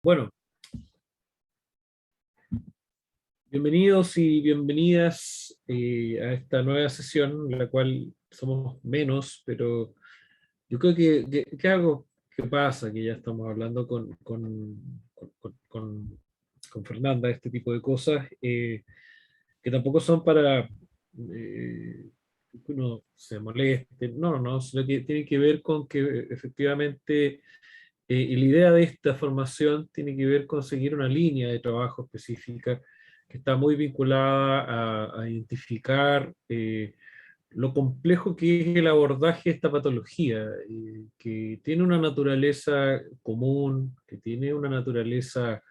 Bueno, bienvenidos y bienvenidas a esta nueva sesión, en la cual somos menos, pero yo creo que algo que pasa, que ya estamos hablando con Fernanda, este tipo de cosas, que tampoco son para que uno se moleste, no, sino que tiene que ver con que efectivamente y la idea de esta formación tiene que ver con seguir una línea de trabajo específica que está muy vinculada a identificar lo complejo que es el abordaje de esta patología, que tiene una naturaleza común, que tiene una naturaleza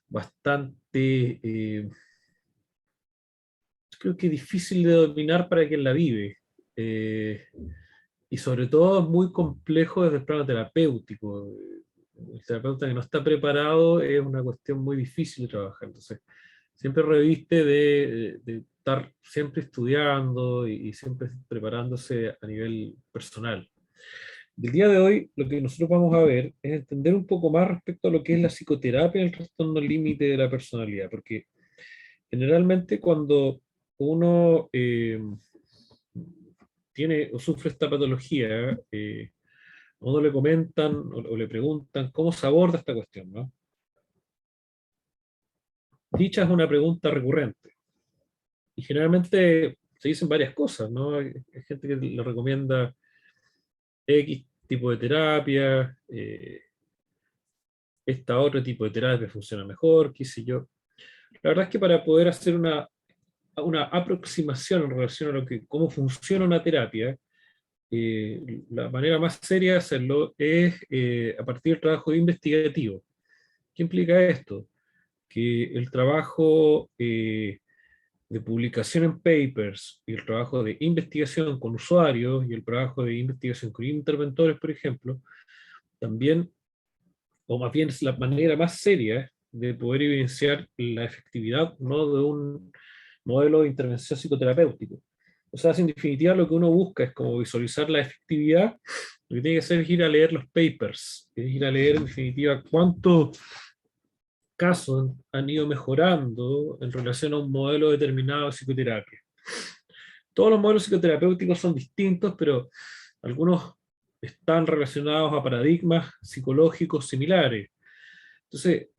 bastante, creo que difícil de dominar para quien la vive. Eh, y sobre todo es muy complejo desde el plano terapéutico. El terapeuta que no está preparado es una cuestión muy difícil de trabajar. Entonces, siempre reviste de estar siempre estudiando y siempre preparándose a nivel personal. El día de hoy, lo que nosotros vamos a ver es entender un poco más respecto a lo que es la psicoterapia en el trastorno límite de la personalidad, porque generalmente cuando uno tiene o sufre esta patología, a uno le comentan o le preguntan cómo se aborda esta cuestión, ¿no? Dicha es una pregunta recurrente. Y generalmente se dicen varias cosas, ¿no? Hay gente que le recomienda X tipo de terapia, esta otro tipo de terapia funciona mejor, qué sé yo. La verdad es que para poder hacer una aproximación en relación a lo que, cómo funciona una terapia, la manera más seria de hacerlo es a partir del trabajo investigativo. ¿Qué implica esto? Que el trabajo de publicación en papers y el trabajo de investigación con usuarios y el trabajo de investigación con interventores, por ejemplo, también, o más bien es la manera más seria de poder evidenciar la efectividad, ¿no?, de un modelo de intervención psicoterapéutico. O sea, en definitiva lo que uno busca es como visualizar la efectividad. Lo que tiene que hacer es ir a leer los papers, es ir a leer en definitiva cuántos casos han ido mejorando en relación a un modelo determinado de psicoterapia. Todos los modelos psicoterapéuticos son distintos, pero algunos están relacionados a paradigmas psicológicos similares. Entonces,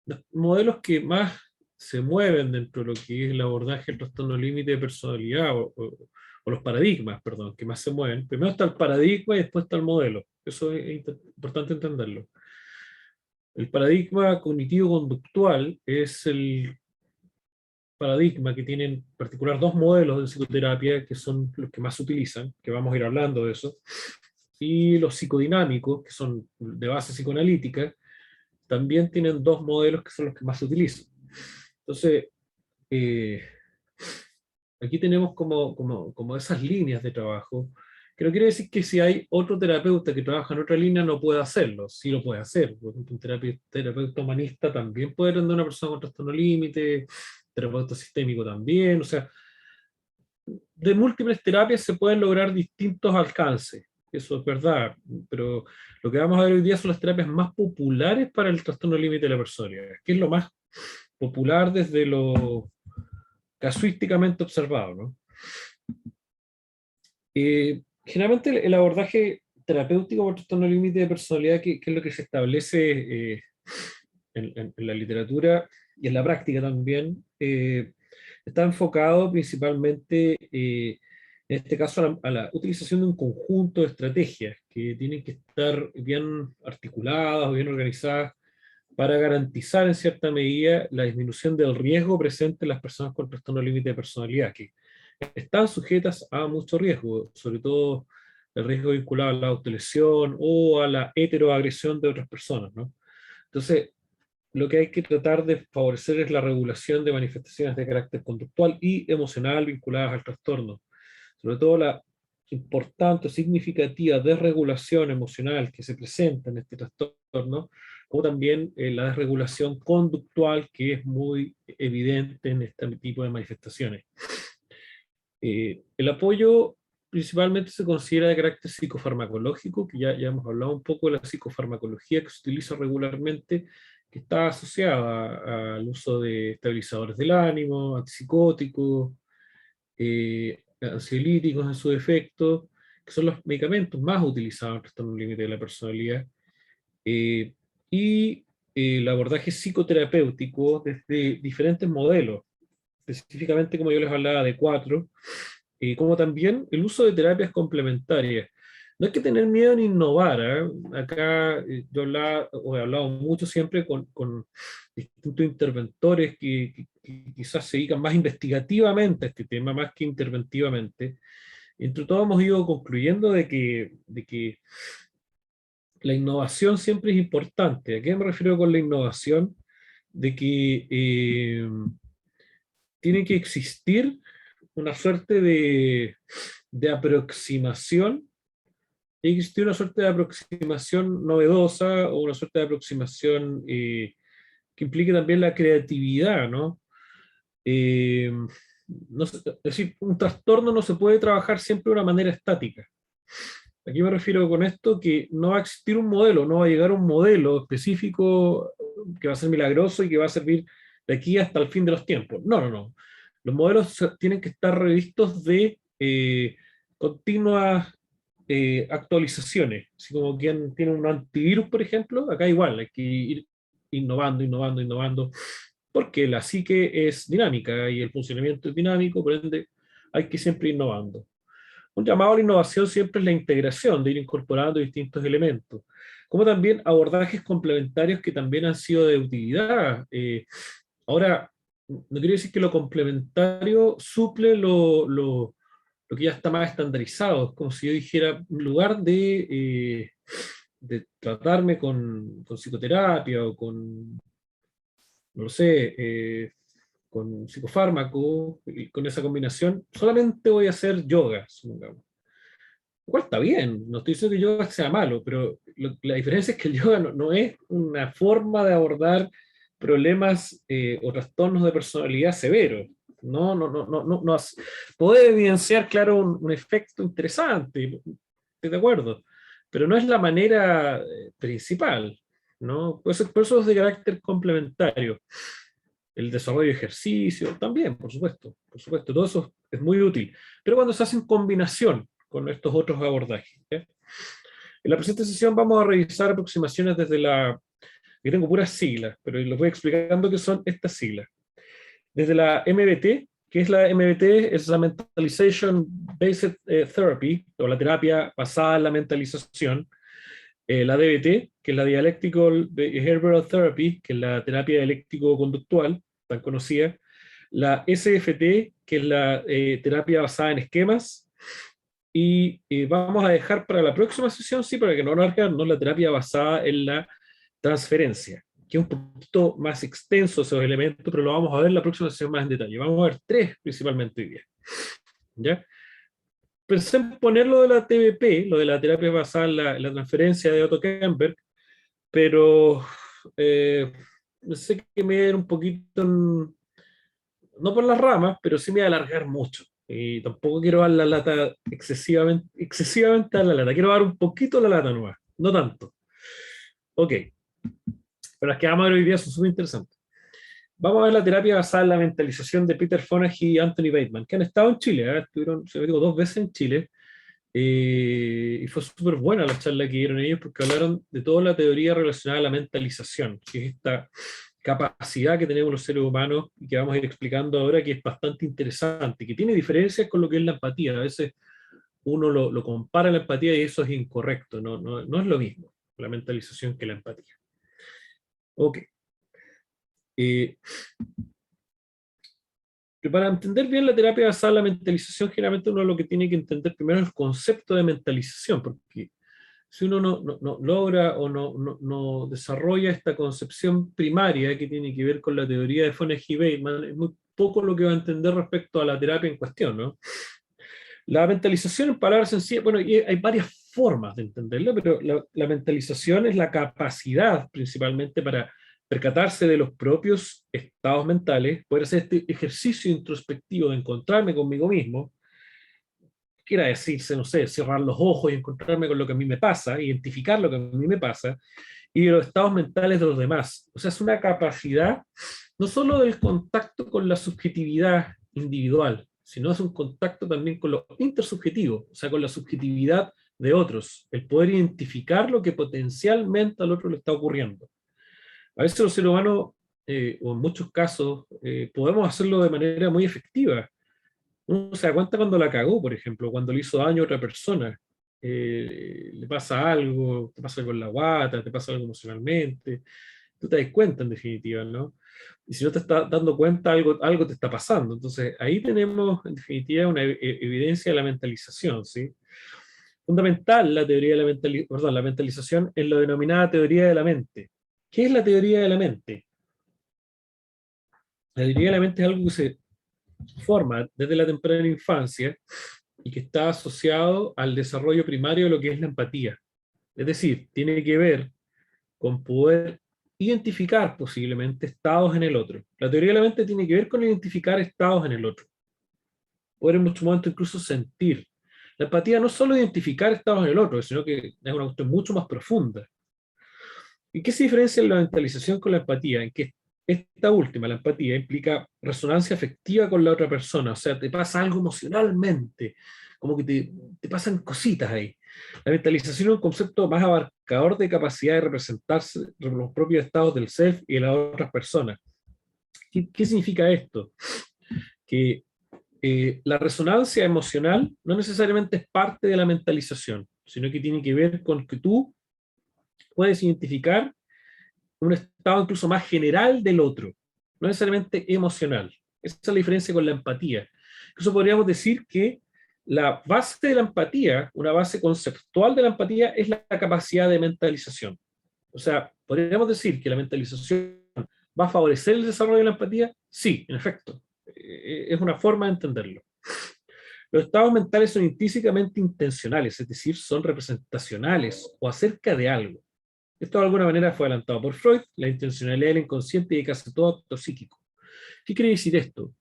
los modelos que más se mueven dentro de lo que es el abordaje del trastorno límite de personalidad, o los paradigmas, perdón, que más se mueven, primero está el paradigma y después está el modelo. Eso es importante entenderlo. El paradigma cognitivo-conductual es el paradigma que tienen en particular dos modelos de psicoterapia que son los que más se utilizan, que vamos a ir hablando de eso, y los psicodinámicos, que son de base psicoanalítica, también tienen dos modelos que son los que más se utilizan. Entonces, eh, aquí tenemos como esas líneas de trabajo, que no quiere decir que si hay otro terapeuta que trabaja en otra línea no pueda hacerlo, sí lo puede hacer. Por ejemplo, un terapeuta humanista también puede atender a una persona con trastorno límite, terapeuta sistémico también, o sea, de múltiples terapias se pueden lograr distintos alcances, eso es verdad, pero lo que vamos a ver hoy día son las terapias más populares para el trastorno límite de la personalidad, que es lo más popular desde lo casuísticamente observado, ¿no? Generalmente el abordaje terapéutico por trastorno límite de personalidad, que es lo que se establece en la literatura y en la práctica también, está enfocado principalmente, en este caso, a la utilización de un conjunto de estrategias que tienen que estar bien articuladas o bien organizadas para garantizar en cierta medida la disminución del riesgo presente en las personas con trastorno límite de personalidad, que están sujetas a mucho riesgo, sobre todo el riesgo vinculado a la autolesión o a la heteroagresión de otras personas, ¿no? Entonces, lo que hay que tratar de favorecer es la regulación de manifestaciones de carácter conductual y emocional vinculadas al trastorno, sobre todo la importante o significativa desregulación emocional que se presenta en este trastorno, como también la desregulación conductual que es muy evidente en este tipo de manifestaciones. El apoyo principalmente se considera de carácter psicofarmacológico, que ya hemos hablado un poco de la psicofarmacología que se utiliza regularmente, que está asociada al uso de estabilizadores del ánimo, antipsicóticos, ansiolíticos en su defecto, que son los medicamentos más utilizados en trastorno límite de la personalidad, eh, y el abordaje psicoterapéutico desde diferentes modelos, específicamente como yo les hablaba de cuatro, como también el uso de terapias complementarias. No hay que tener miedo en innovar, ¿eh? Acá yo he hablado mucho siempre con distintos interventores que quizás se dedican más investigativamente a este tema, más que interventivamente. Entre todos hemos ido concluyendo de que la innovación siempre es importante. ¿A qué me refiero con la innovación? De que tiene que existir una suerte de aproximación, tiene que existir una suerte de aproximación novedosa o una suerte de aproximación que implique también la creatividad, ¿no? Eh, es decir, un trastorno no se puede trabajar siempre de una manera estática. Aquí me refiero con esto que no va a existir un modelo, no va a llegar un modelo específico que va a ser milagroso y que va a servir de aquí hasta el fin de los tiempos. No, no, no. Los modelos tienen que estar revistos de continuas actualizaciones. Así como quien tiene un antivirus, por ejemplo, acá igual, hay que ir innovando, innovando, innovando, porque la psique es dinámica y el funcionamiento es dinámico, por ende hay que siempre ir innovando. Un llamado a la innovación siempre es la integración, de ir incorporando distintos elementos, como también abordajes complementarios que también han sido de utilidad. Ahora, no quiere decir que lo complementario suple lo que ya está más estandarizado. Es como si yo dijera, en lugar de tratarme con psicoterapia o con, no lo sé, con psicofármaco, y con esa combinación, solamente voy a hacer yoga, supongamos. Igual está bien, no estoy diciendo que el yoga sea malo, pero la diferencia es que el yoga no es una forma de abordar problemas o trastornos de personalidad severos. Puede evidenciar, claro, un efecto interesante, estoy de acuerdo, pero no es la manera principal, ¿no? Por eso es de carácter complementario. El desarrollo de ejercicio también, por supuesto, todo eso es muy útil, pero cuando se hace en combinación con estos otros abordajes. ¿Ya? En la presente sesión vamos a revisar aproximaciones desde yo tengo puras siglas, pero les voy explicando qué son estas siglas. Desde la MBT, que es la MBT, es la Mentalization Based Therapy, o la terapia basada en la mentalización. La DBT, que es la Dialectical Behavioral Therapy, que es la terapia dialéctico-conductual, tan conocida. La SFT, que es la terapia basada en esquemas. Y vamos a dejar para la próxima sesión, sí, para que no alargarnos, la terapia basada en la transferencia, que es un poquito más extenso esos elementos, pero lo vamos a ver en la próxima sesión más en detalle. Vamos a ver tres principalmente hoy día. ¿Ya? Pensé en poner lo de la TBP, lo de la terapia basada en la transferencia de Otto Kemper, pero sé que me voy a ir un poquito, no por las ramas, pero sí me voy a alargar mucho. Y tampoco quiero dar la lata excesivamente a la lata. Quiero dar un poquito la lata nomás, no tanto. Ok, pero las que vamos a ver hoy día son súper interesantes. Vamos a ver la terapia basada en la mentalización de Peter Fonagy y Anthony Bateman, que han estado en Chile, ¿eh? Estuvieron, se me digo, 2 veces en Chile, y fue súper buena la charla que dieron ellos porque hablaron de toda la teoría relacionada a la mentalización, que es esta capacidad que tenemos los seres humanos y que vamos a ir explicando ahora, que es bastante interesante, que tiene diferencias con lo que es la empatía. A veces uno lo compara a la empatía y eso es incorrecto, no es lo mismo la mentalización que la empatía. Ok. Pero para entender bien la terapia basada en la mentalización, generalmente uno lo que tiene que entender primero es el concepto de mentalización, porque si uno no logra o no desarrolla esta concepción primaria que tiene que ver con la teoría de Fonagy-Bateman, es muy poco lo que va a entender respecto a la terapia en cuestión, ¿no? La mentalización, en palabras sencillas, bueno, y hay varias formas de entenderla, pero la mentalización es la capacidad principalmente para percatarse de los propios estados mentales, poder hacer este ejercicio introspectivo de encontrarme conmigo mismo, quiera decirse, no sé, cerrar los ojos y encontrarme con lo que a mí me pasa, identificar lo que a mí me pasa, y de los estados mentales de los demás. O sea, es una capacidad no solo del contacto con la subjetividad individual, sino es un contacto también con lo intersubjetivo, o sea, con la subjetividad de otros, el poder identificar lo que potencialmente al otro le está ocurriendo. A veces los seres humanos, o en muchos casos, podemos hacerlo de manera muy efectiva. Uno se da cuenta cuando la cagó, por ejemplo, cuando le hizo daño a otra persona. Le pasa algo, te pasa algo en la guata, te pasa algo emocionalmente. Tú te das cuenta, en definitiva, ¿no? Y si no te estás dando cuenta, algo te está pasando. Entonces, ahí tenemos, en definitiva, una evidencia de la mentalización, ¿sí? Fundamental la teoría de la mentalización en la denominada teoría de la mente. ¿Qué es la teoría de la mente? La teoría de la mente es algo que se forma desde la temprana infancia y que está asociado al desarrollo primario de lo que es la empatía. Es decir, tiene que ver con poder identificar posiblemente estados en el otro. La teoría de la mente tiene que ver con identificar estados en el otro. Poder en muchos momentos incluso sentir. La empatía no es solo identificar estados en el otro, sino que es una cuestión mucho más profunda. ¿Y qué se diferencia en la mentalización con la empatía? En que esta última, la empatía, implica resonancia afectiva con la otra persona, o sea, te pasa algo emocionalmente, como que te pasan cositas ahí. La mentalización es un concepto más abarcador de capacidad de representarse los propios estados del self y de las otras personas. ¿Qué significa esto? Que la resonancia emocional no necesariamente es parte de la mentalización, sino que tiene que ver con que tú puedes identificar un estado incluso más general del otro, no necesariamente emocional. Esa es la diferencia con la empatía. Incluso podríamos decir que la base de la empatía, una base conceptual de la empatía, es la capacidad de mentalización. O sea, podríamos decir que la mentalización va a favorecer el desarrollo de la empatía. Sí, en efecto. Es una forma de entenderlo. Los estados mentales son intrínsecamente intencionales, es decir, son representacionales o acerca de algo. Esto de alguna manera fue adelantado por Freud, la intencionalidad del inconsciente y de casi todo acto psíquico. ¿Qué quiere decir esto?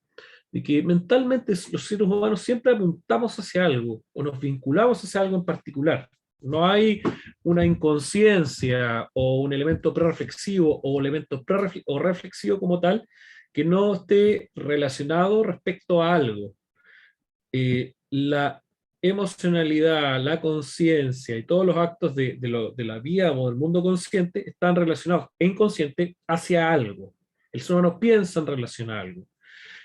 De que mentalmente los seres humanos siempre apuntamos hacia algo o nos vinculamos hacia algo en particular. No hay una inconsciencia o un elemento prereflexivo o elemento o reflexivo como tal que no esté relacionado respecto a algo. La emocionalidad, la conciencia y todos los actos de la vida o del mundo consciente están relacionados e inconsciente hacia algo. El ser humano piensa en relación a algo.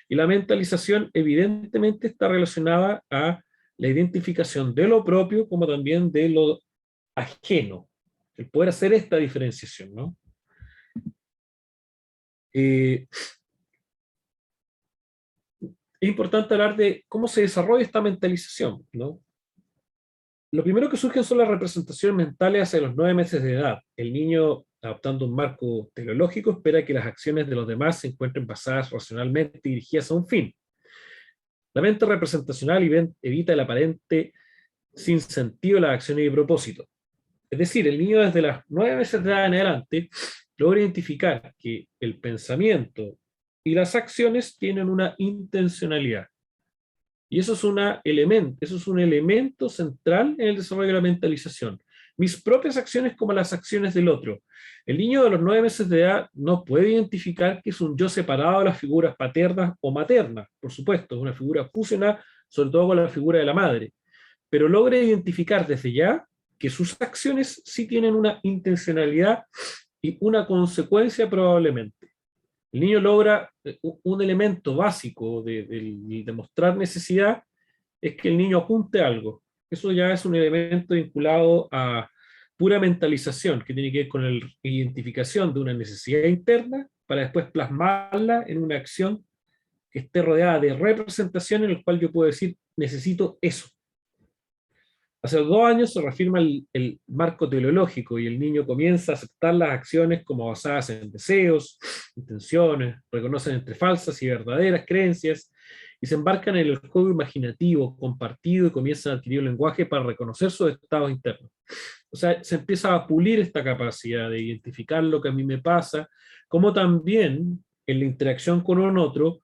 Y la mentalización evidentemente está relacionada a la identificación de lo propio como también de lo ajeno. El poder hacer esta diferenciación, ¿no? Es importante hablar de cómo se desarrolla esta mentalización, ¿no? Lo primero que surgen son las representaciones mentales hacia los 9 meses de edad. El niño, adoptando un marco teleológico, espera que las acciones de los demás se encuentren basadas racionalmente y dirigidas a un fin. La mente representacional evita el aparente sin sentido de las acciones y propósitos. Es decir, el niño desde las 9 meses de edad en adelante logra identificar que el pensamiento y las acciones tienen una intencionalidad. Y eso es un elemento central en el desarrollo de la mentalización. Mis propias acciones como las acciones del otro. El niño de los 9 meses de edad no puede identificar que es un yo separado de las figuras paternas o maternas, por supuesto, es una figura fusionada, sobre todo con la figura de la madre, pero logra identificar desde ya que sus acciones sí tienen una intencionalidad y una consecuencia probablemente. El niño logra un elemento básico de mostrar necesidad, es que el niño apunte algo. Eso ya es un elemento vinculado a pura mentalización, que tiene que ver con la identificación de una necesidad interna para después plasmarla en una acción que esté rodeada de representación en la cual yo puedo decir, necesito eso. Hace 2 años se reafirma el marco teleológico y el niño comienza a aceptar las acciones como basadas en deseos, intenciones, reconocen entre falsas y verdaderas creencias y se embarcan en el juego imaginativo compartido y comienzan a adquirir un lenguaje para reconocer sus estados internos. O sea, se empieza a pulir esta capacidad de identificar lo que a mí me pasa, como también en la interacción con un otro,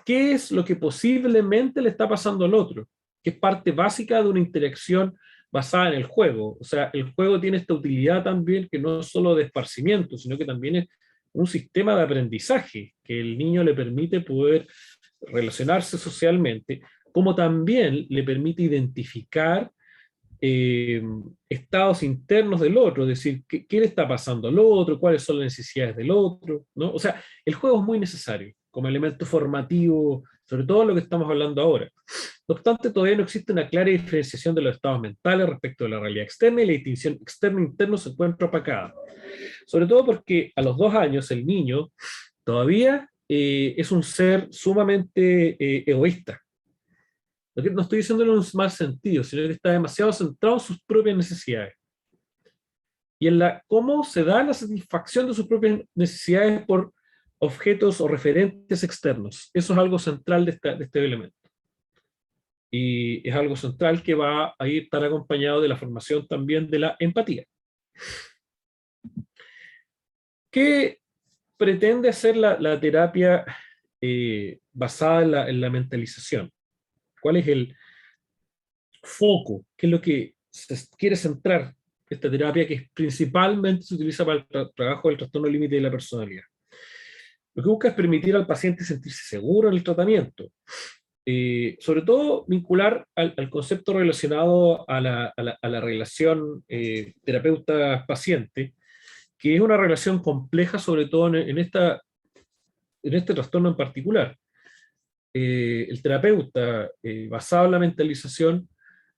qué es lo que posiblemente le está pasando al otro. que es parte básica de una interacción basada en el juego. O sea, el juego tiene esta utilidad también que no es solo de esparcimiento, sino que también es un sistema de aprendizaje que el niño le permite poder relacionarse socialmente, como también le permite identificar eh, estados internos del otro, es decir, qué le está pasando al otro, cuáles son las necesidades del otro, ¿no? O sea, el juego es muy necesario como elemento formativo, sobre todo lo que estamos hablando ahora. No obstante, todavía no existe una clara diferenciación de los estados mentales respecto de la realidad externa y la distinción externo-interno se encuentra opacada. Sobre todo porque a los 2 años el niño todavía es un ser sumamente egoísta. No estoy diciéndolo en un mal sentido, sino que está demasiado centrado en sus propias necesidades. Y en cómo se da la satisfacción de sus propias necesidades por objetos o referentes externos. Eso es algo central de este elemento. Y es algo central que va a estar acompañado de la formación también de la empatía. ¿Qué pretende hacer la terapia basada en la mentalización? ¿Cuál es el foco? ¿Qué es lo que se quiere centrar esta terapia que principalmente se utiliza para el trabajo del trastorno límite de la personalidad? Lo que busca es permitir al paciente sentirse seguro en el tratamiento, sobre todo vincular al concepto relacionado a la relación terapeuta-paciente, que es una relación compleja, sobre todo en este trastorno en particular. El terapeuta, basado en la mentalización,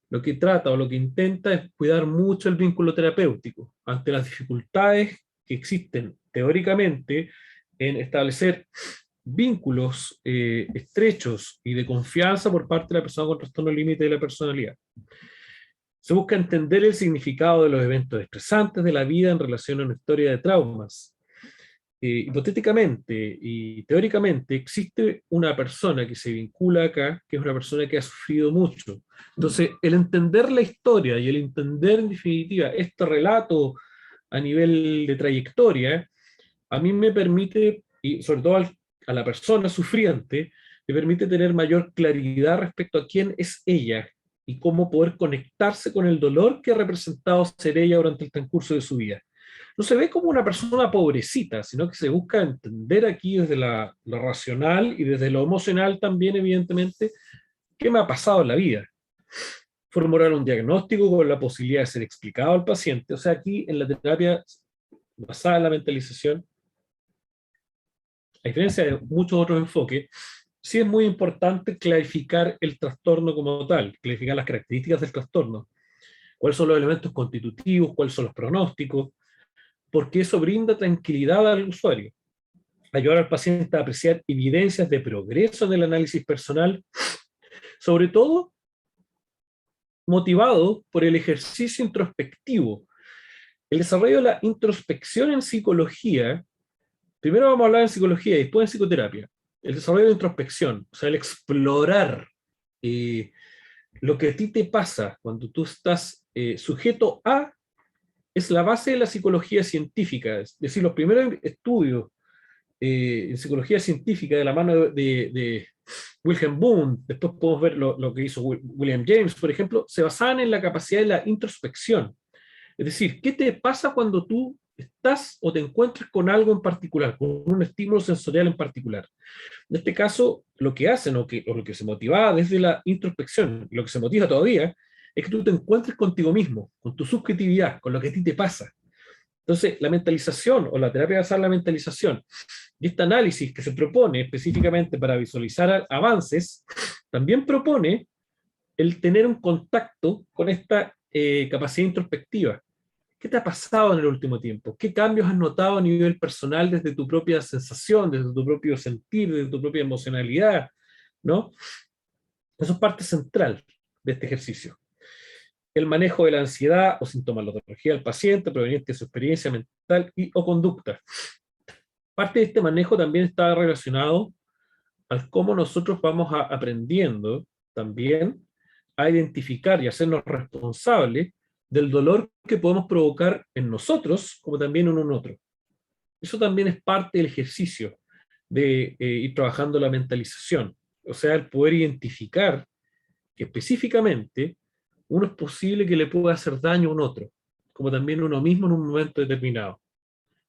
lo que trata o lo que intenta es cuidar mucho el vínculo terapéutico ante las dificultades que existen teóricamente en establecer vínculos estrechos y de confianza por parte de la persona con trastorno límite de la personalidad. Se busca entender el significado de los eventos estresantes de la vida en relación a una historia de traumas. Hipotéticamente y teóricamente existe una persona que se vincula acá, que es una persona que ha sufrido mucho. Entonces, el entender la historia y el entender en definitiva este relato a nivel de trayectoria, a mí me permite, y sobre todo a la persona sufriente, me permite tener mayor claridad respecto a quién es ella y cómo poder conectarse con el dolor que ha representado ser ella durante el transcurso de su vida. No se ve como una persona pobrecita, sino que se busca entender aquí desde lo racional y desde lo emocional también, evidentemente, qué me ha pasado en la vida. Formular un diagnóstico con la posibilidad de ser explicado al paciente. O sea, aquí en la terapia basada en la mentalización, a diferencia de muchos otros enfoques, sí es muy importante clarificar el trastorno como tal, clarificar las características del trastorno, cuáles son los elementos constitutivos, cuáles son los pronósticos, porque eso brinda tranquilidad al usuario, ayudar al paciente a apreciar evidencias de progreso en el análisis personal, sobre todo motivado por el ejercicio introspectivo. El desarrollo de la introspección en psicología, primero vamos a hablar en psicología y después en psicoterapia. El desarrollo de introspección, o sea, el explorar lo que a ti te pasa cuando tú estás sujeto a, es la base de la psicología científica. Es decir, los primeros estudios en psicología científica de la mano de Wilhelm Wundt, después podemos ver lo que hizo William James, por ejemplo, se basaban en la capacidad de la introspección. Es decir, ¿qué te pasa cuando tú estás o te encuentras con algo en particular, con un estímulo sensorial en particular? En este caso, lo que hacen o lo que se motivaba desde la introspección, lo que se motiva todavía, es que tú te encuentres contigo mismo, con tu subjetividad, con lo que a ti te pasa. Entonces, la mentalización o la terapia basada en la mentalización y este análisis que se propone específicamente para visualizar avances, también propone el tener un contacto con esta capacidad introspectiva. ¿Qué te ha pasado en el último tiempo? ¿Qué cambios has notado a nivel personal desde tu propia sensación, desde tu propio sentir, desde tu propia emocionalidad? ¿No? Eso es parte central de este ejercicio. El manejo de la ansiedad o sintomatología del paciente proveniente de su experiencia mental o conducta. Parte de este manejo también está relacionado al cómo nosotros vamos aprendiendo también a identificar y hacernos responsables del dolor que podemos provocar en nosotros como también en un otro. Eso también es parte del ejercicio de ir trabajando la mentalización, o sea, el poder identificar que específicamente uno es posible que le pueda hacer daño a un otro, como también uno mismo en un momento determinado.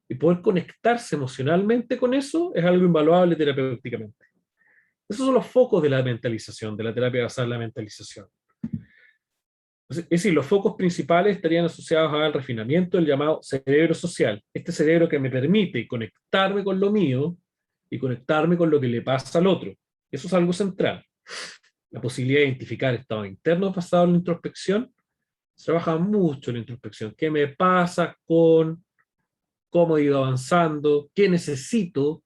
Y poder conectarse emocionalmente con eso es algo invaluable terapéuticamente. Esos son los focos de la mentalización, de la terapia basada en la mentalización. Es decir, los focos principales estarían asociados al refinamiento del llamado cerebro social. Este cerebro que me permite conectarme con lo mío y conectarme con lo que le pasa al otro. Eso es algo central. La posibilidad de identificar estados internos basados en la introspección. Se trabaja mucho en la introspección. ¿Qué me pasa con cómo he ido avanzando? ¿Qué necesito?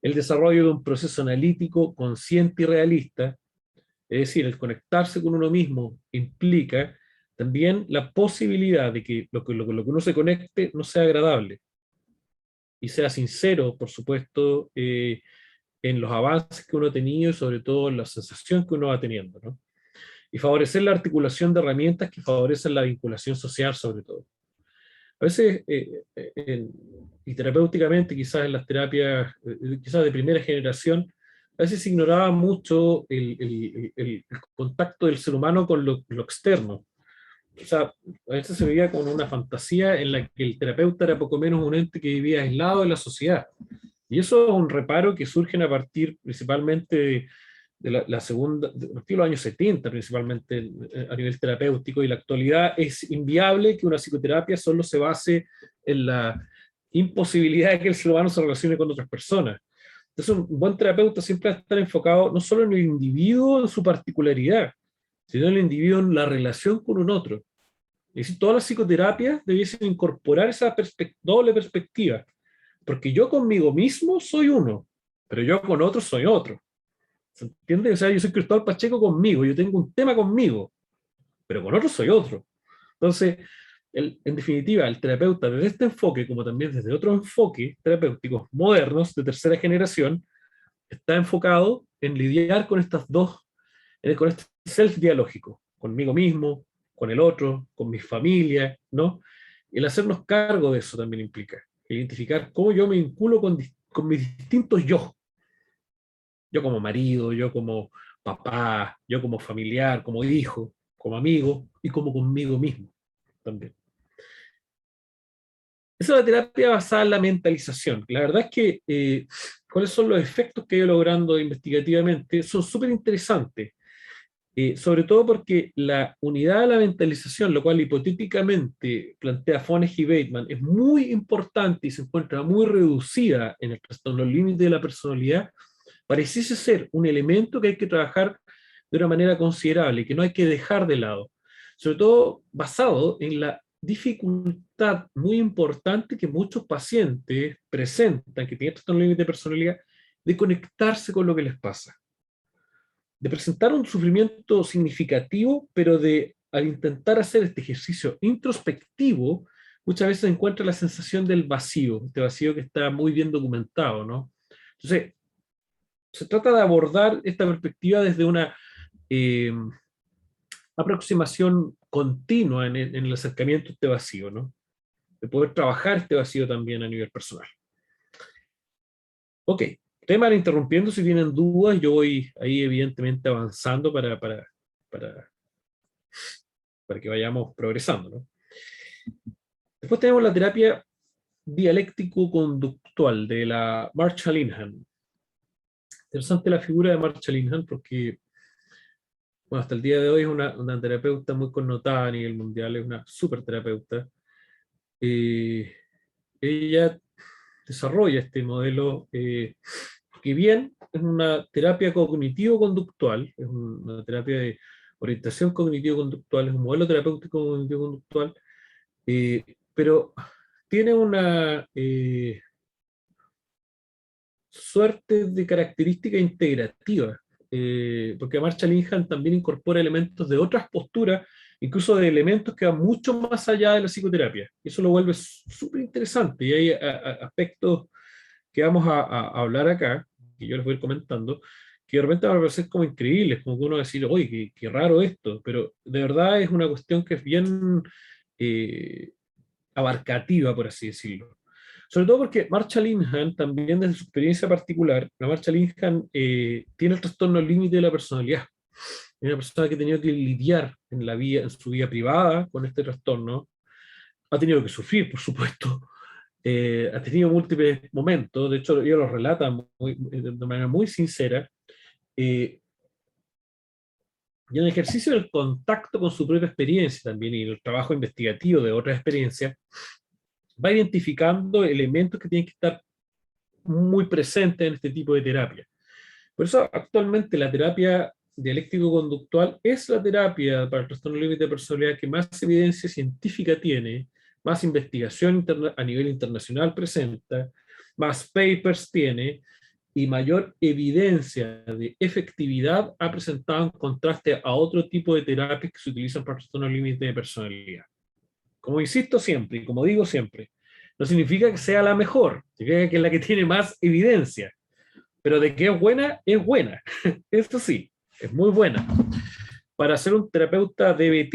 El desarrollo de un proceso analítico consciente y realista. Es decir, el conectarse con uno mismo implica también la posibilidad de que lo que uno se conecte no sea agradable y sea sincero, por supuesto, en los avances que uno ha tenido y sobre todo en la sensación que uno va teniendo, ¿no? Y favorecer la articulación de herramientas que favorecen la vinculación social sobre todo. A veces, y terapéuticamente, quizás en las terapias, quizás de primera generación, a veces se ignoraba mucho el contacto del ser humano con lo externo. O sea, a veces se veía como una fantasía en la que el terapeuta era poco menos un ente que vivía aislado de la sociedad. Y eso es un reparo que surge a partir principalmente de la segunda, de los años 70, principalmente a nivel terapéutico, y la actualidad es inviable que una psicoterapia solo se base en la imposibilidad de que el ser humano se relacione con otras personas. Entonces, un buen terapeuta siempre va a estar enfocado no solo en el individuo, en su particularidad, sino en el individuo, en la relación con un otro. Es decir, todas las psicoterapias debiesen incorporar esa doble perspectiva, porque yo conmigo mismo soy uno, pero yo con otros soy otro. ¿Se entiende? O sea, yo soy Cristóbal Pacheco conmigo, yo tengo un tema conmigo, pero con otros soy otro. Entonces, en definitiva, el terapeuta desde este enfoque, como también desde otros enfoques terapéuticos modernos de tercera generación, está enfocado en lidiar con estas dos, con este self dialógico, conmigo mismo, con el otro, con mi familia, ¿no? El hacernos cargo de eso también implica identificar cómo yo me vinculo con mis distintos yo. Yo como marido, yo como papá, yo como familiar, como hijo, como amigo y como conmigo mismo también. Esa es la terapia basada en la mentalización. La verdad es que cuáles son los efectos que he ido logrando investigativamente son súper interesantes. Sobre todo porque la unidad de la mentalización, lo cual hipotéticamente plantea Fones y Bateman, es muy importante y se encuentra muy reducida en el trastorno límite de la personalidad, pareciese ser un elemento que hay que trabajar de una manera considerable y que no hay que dejar de lado, sobre todo basado en la dificultad muy importante que muchos pacientes presentan, que tienen trastorno límite de personalidad, de conectarse con lo que les pasa, de presentar un sufrimiento significativo, pero al intentar hacer este ejercicio introspectivo, muchas veces se encuentra la sensación del vacío, este vacío que está muy bien documentado, ¿no? Entonces, se trata de abordar esta perspectiva desde una eh, aproximación continua en el acercamiento a este vacío, ¿no? De poder trabajar este vacío también a nivel personal. Ok, tema interrumpiendo si tienen dudas, yo voy ahí evidentemente avanzando para, para que vayamos progresando, ¿no? Después tenemos la terapia dialéctico-conductual de la Marsha Linehan. Interesante la figura de Marsha Linehan porque, bueno, hasta el día de hoy es una terapeuta muy connotada a nivel mundial, es una super terapeuta. Ella desarrolla este modelo que bien es una terapia cognitivo-conductual, es una terapia de orientación cognitivo-conductual, es un modelo terapéutico cognitivo-conductual, pero tiene una suerte de característica integrativa, porque Marshall Linehan también incorpora elementos de otras posturas, incluso de elementos que van mucho más allá de la psicoterapia. Eso lo vuelve súper interesante y hay aspectos que vamos a hablar acá, que yo les voy a ir comentando, que de repente van a parecer como increíbles, como que uno va a decir, oye, qué raro esto, pero de verdad es una cuestión que es bien eh, abarcativa, por así decirlo. Sobre todo porque Marsha Linehan, también desde su experiencia particular, la Marsha Linehan tiene el trastorno límite de la personalidad. es una persona que ha tenido que lidiar en su vida privada con este trastorno, ha tenido que sufrir, por supuesto, ha tenido múltiples momentos, de hecho ellos lo relatan de manera muy sincera, eh, y en el ejercicio del contacto con su propia experiencia también y el trabajo investigativo de otras experiencias, va identificando elementos que tienen que estar muy presentes en este tipo de terapia. Por eso actualmente la terapia dialéctico-conductual es la terapia para el trastorno límite de personalidad que más evidencia científica tiene, más investigación a nivel internacional presenta, más papers tiene y mayor evidencia de efectividad ha presentado en contraste a otro tipo de terapias que se utilizan para el trastorno límite de personalidad. Como insisto siempre y como digo siempre, no significa que sea la mejor, significa que es la que tiene más evidencia, pero de que es buena, es buena. Esto sí, es muy buena. Para ser un terapeuta DBT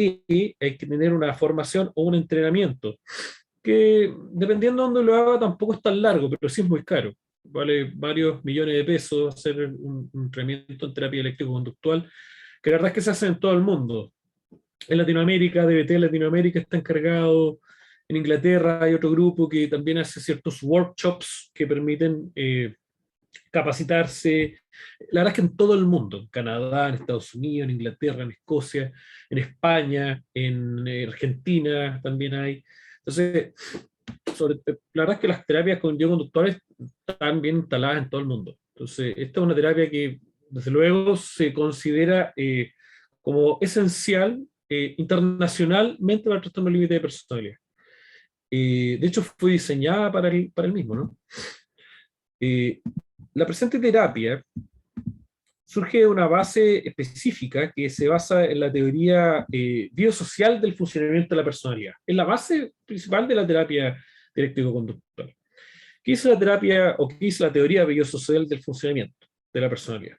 hay que tener una formación o un entrenamiento, que dependiendo de dónde lo haga tampoco es tan largo, pero sí es muy caro. Vale varios millones de pesos hacer un entrenamiento en terapia eléctrico-conductual, que la verdad es que se hace en todo el mundo. En Latinoamérica, DBT en Latinoamérica está encargado, en Inglaterra hay otro grupo que también hace ciertos workshops que permiten capacitarse. La verdad es que en todo el mundo, en Canadá, en Estados Unidos, en Inglaterra, en Escocia, en España, en Argentina también hay. Entonces, la verdad es que las terapias con conductuales están bien instaladas en todo el mundo. Entonces, esta es una terapia que, desde luego, se considera como esencial internacionalmente para el trastorno límite de personalidad. De hecho, fue diseñada para el mismo, ¿no? Eh, la presente terapia surge de una base específica que se basa en la teoría biosocial del funcionamiento de la personalidad. Es la base principal de la terapia dialéctico-conductual. ¿Qué es la terapia o qué es la teoría biosocial del funcionamiento de la personalidad?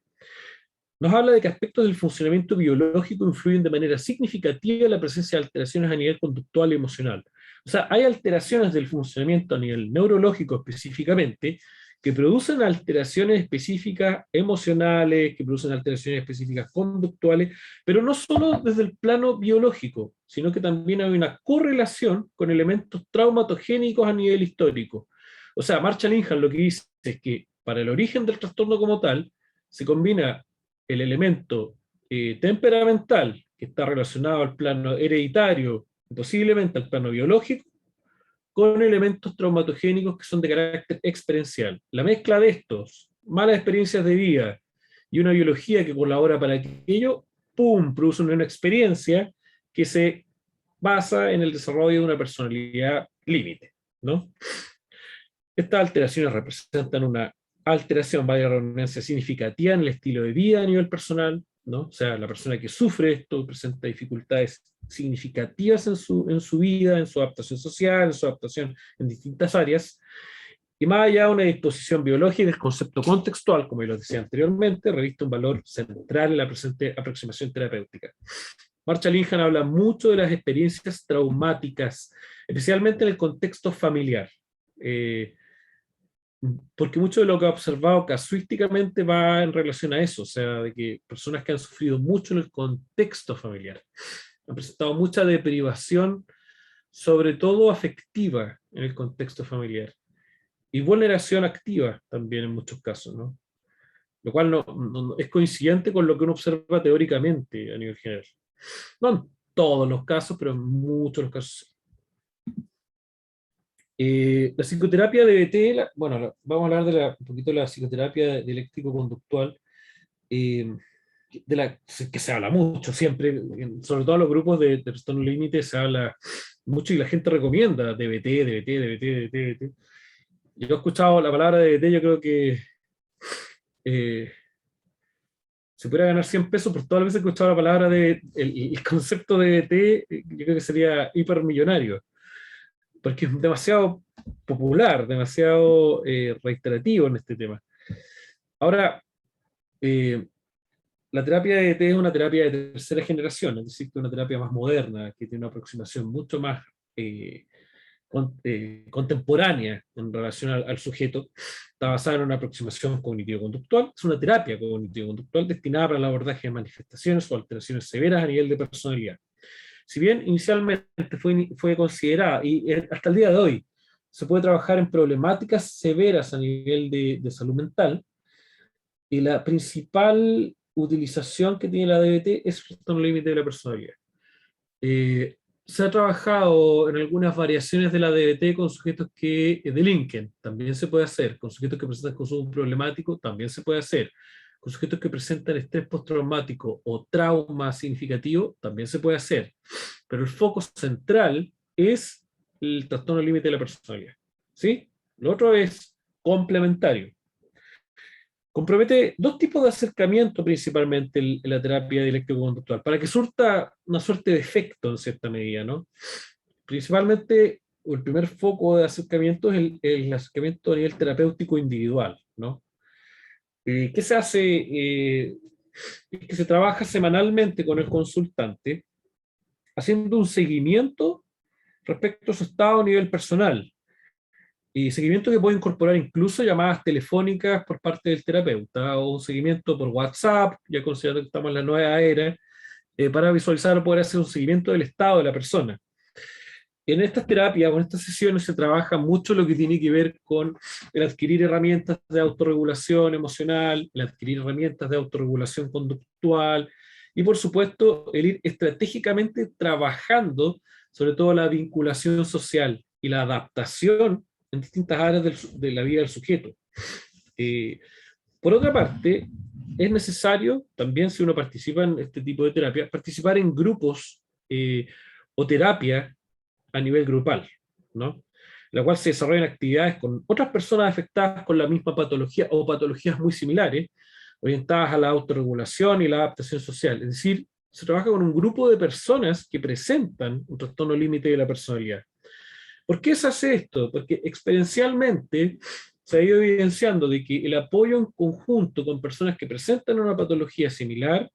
Nos habla de que aspectos del funcionamiento biológico influyen de manera significativa en la presencia de alteraciones a nivel conductual y emocional. O sea, hay alteraciones del funcionamiento a nivel neurológico específicamente que producen alteraciones específicas emocionales, que producen alteraciones específicas conductuales, pero no solo desde el plano biológico, sino que también hay una correlación con elementos traumatogénicos a nivel histórico. O sea, Marshall-Ingham lo que dice es que para el origen del trastorno como tal, se combina el elemento temperamental, que está relacionado al plano hereditario, posiblemente al plano biológico, con elementos traumatogénicos que son de carácter experiencial. La mezcla de estos, malas experiencias de vida y una biología que colabora para aquello, ¡pum!, produce una experiencia que se basa en el desarrollo de una personalidad límite, ¿no? Estas alteraciones representan una alteración, vaya redundancia, significativa en el estilo de vida a nivel personal, ¿no? O sea, la persona que sufre esto presenta dificultades significativas en su vida, en su adaptación social, en su adaptación en distintas áreas, y más allá de una disposición biológica, el concepto contextual, como yo lo decía anteriormente, reviste un valor central en la presente aproximación terapéutica. Marshall-Ingham habla mucho de las experiencias traumáticas, especialmente en el contexto familiar. Porque mucho de lo que ha observado casuísticamente va en relación a eso, o sea, de que personas que han sufrido mucho en el contexto familiar han presentado mucha deprivación, sobre todo afectiva en el contexto familiar, y vulneración activa también en muchos casos, ¿no? Lo cual es coincidente con lo que uno observa teóricamente a nivel general. No en todos los casos, pero en muchos de los casos. La psicoterapia DBT, bueno, vamos a hablar un poquito de la psicoterapia dialéctico-conductual, eh, que se habla mucho siempre, sobre todo en los grupos de trastorno límite se habla mucho y la gente recomienda DBT, DBT, DBT, DBT, DBT. Yo he escuchado la palabra DBT, yo creo que eh, se pudiera ganar 100 pesos por todas las veces que he escuchado la palabra el concepto de DBT, yo creo que sería hipermillonario, porque es demasiado popular, demasiado reiterativo en este tema. Ahora, eh, la terapia de ET es una terapia de tercera generación, es decir, que es una terapia más moderna, que tiene una aproximación mucho más contemporánea en relación al sujeto, está basada en una aproximación cognitivo-conductual, es una terapia cognitivo-conductual destinada para el abordaje de manifestaciones o alteraciones severas a nivel de personalidad. Si bien inicialmente fue considerada, y hasta el día de hoy, se puede trabajar en problemáticas severas a nivel de salud mental, y la principal utilización que tiene la DBT es el trastorno límite de la personalidad. Se ha trabajado en algunas variaciones de la DBT con sujetos que delinquen, también se puede hacer, con sujetos que presentan consumo problemático, también se puede hacer, con sujetos que presentan estrés postraumático o trauma significativo, también se puede hacer, pero el foco central es el trastorno límite de la personalidad, ¿sí? Lo otro es complementario. Compromete dos tipos de acercamiento principalmente en la terapia dialéctico-conductual, para que surta una suerte de efecto en cierta medida, ¿no? Principalmente, el primer foco de acercamiento es el acercamiento a nivel terapéutico individual, ¿no? ¿Qué se hace? Es que se trabaja semanalmente con el consultante, haciendo un seguimiento respecto a su estado a nivel personal, y seguimiento que puede incorporar incluso llamadas telefónicas por parte del terapeuta o un seguimiento por WhatsApp, ya considerando que estamos en la nueva era, para visualizar o poder hacer un seguimiento del estado de la persona. En estas terapias o en estas sesiones se trabaja mucho lo que tiene que ver con el adquirir herramientas de autorregulación emocional, el adquirir herramientas de autorregulación conductual y por supuesto el ir estratégicamente trabajando sobre todo la vinculación social y la adaptación en distintas áreas de la vida del sujeto. Por otra parte, es necesario también, si uno participa en este tipo de terapia, participar en grupos o terapia a nivel grupal, ¿no? La cual se desarrollan actividades con otras personas afectadas con la misma patología o patologías muy similares, orientadas a la autorregulación y la adaptación social. Es decir, se trabaja con un grupo de personas que presentan un trastorno límite de la personalidad. ¿Por qué se hace esto? Porque experiencialmente se ha ido evidenciando de que el apoyo en conjunto con personas que presentan una patología similar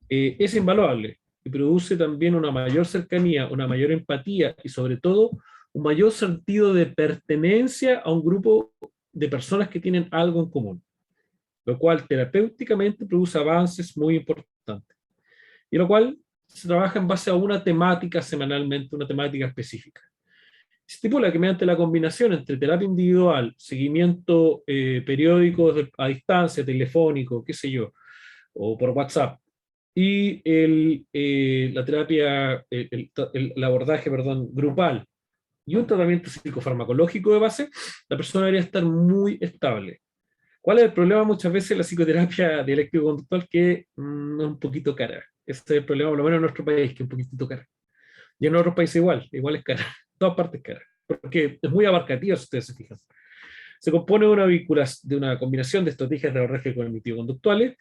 es invaluable y produce también una mayor cercanía, una mayor empatía y sobre todo un mayor sentido de pertenencia a un grupo de personas que tienen algo en común, lo cual terapéuticamente produce avances muy importantes y lo cual se trabaja en base a una temática semanalmente, una temática específica. Se estipula que mediante la combinación entre terapia individual, seguimiento periódico a distancia, telefónico, qué sé yo, o por WhatsApp, y la terapia, el abordaje, perdón, grupal y un tratamiento psicofarmacológico de base, la persona debería estar muy estable. ¿Cuál es el problema muchas veces de la psicoterapia dialéctico-conductual? Que es un poquito cara. Ese es el problema, por lo menos en nuestro país, que es un poquitito cara. Y en otros países igual es cara. En todas partes es cara. Porque es muy abarcativa, si ustedes se fijan. Se compone de una combinación de estrategias de abordaje cognitivo-conductuales.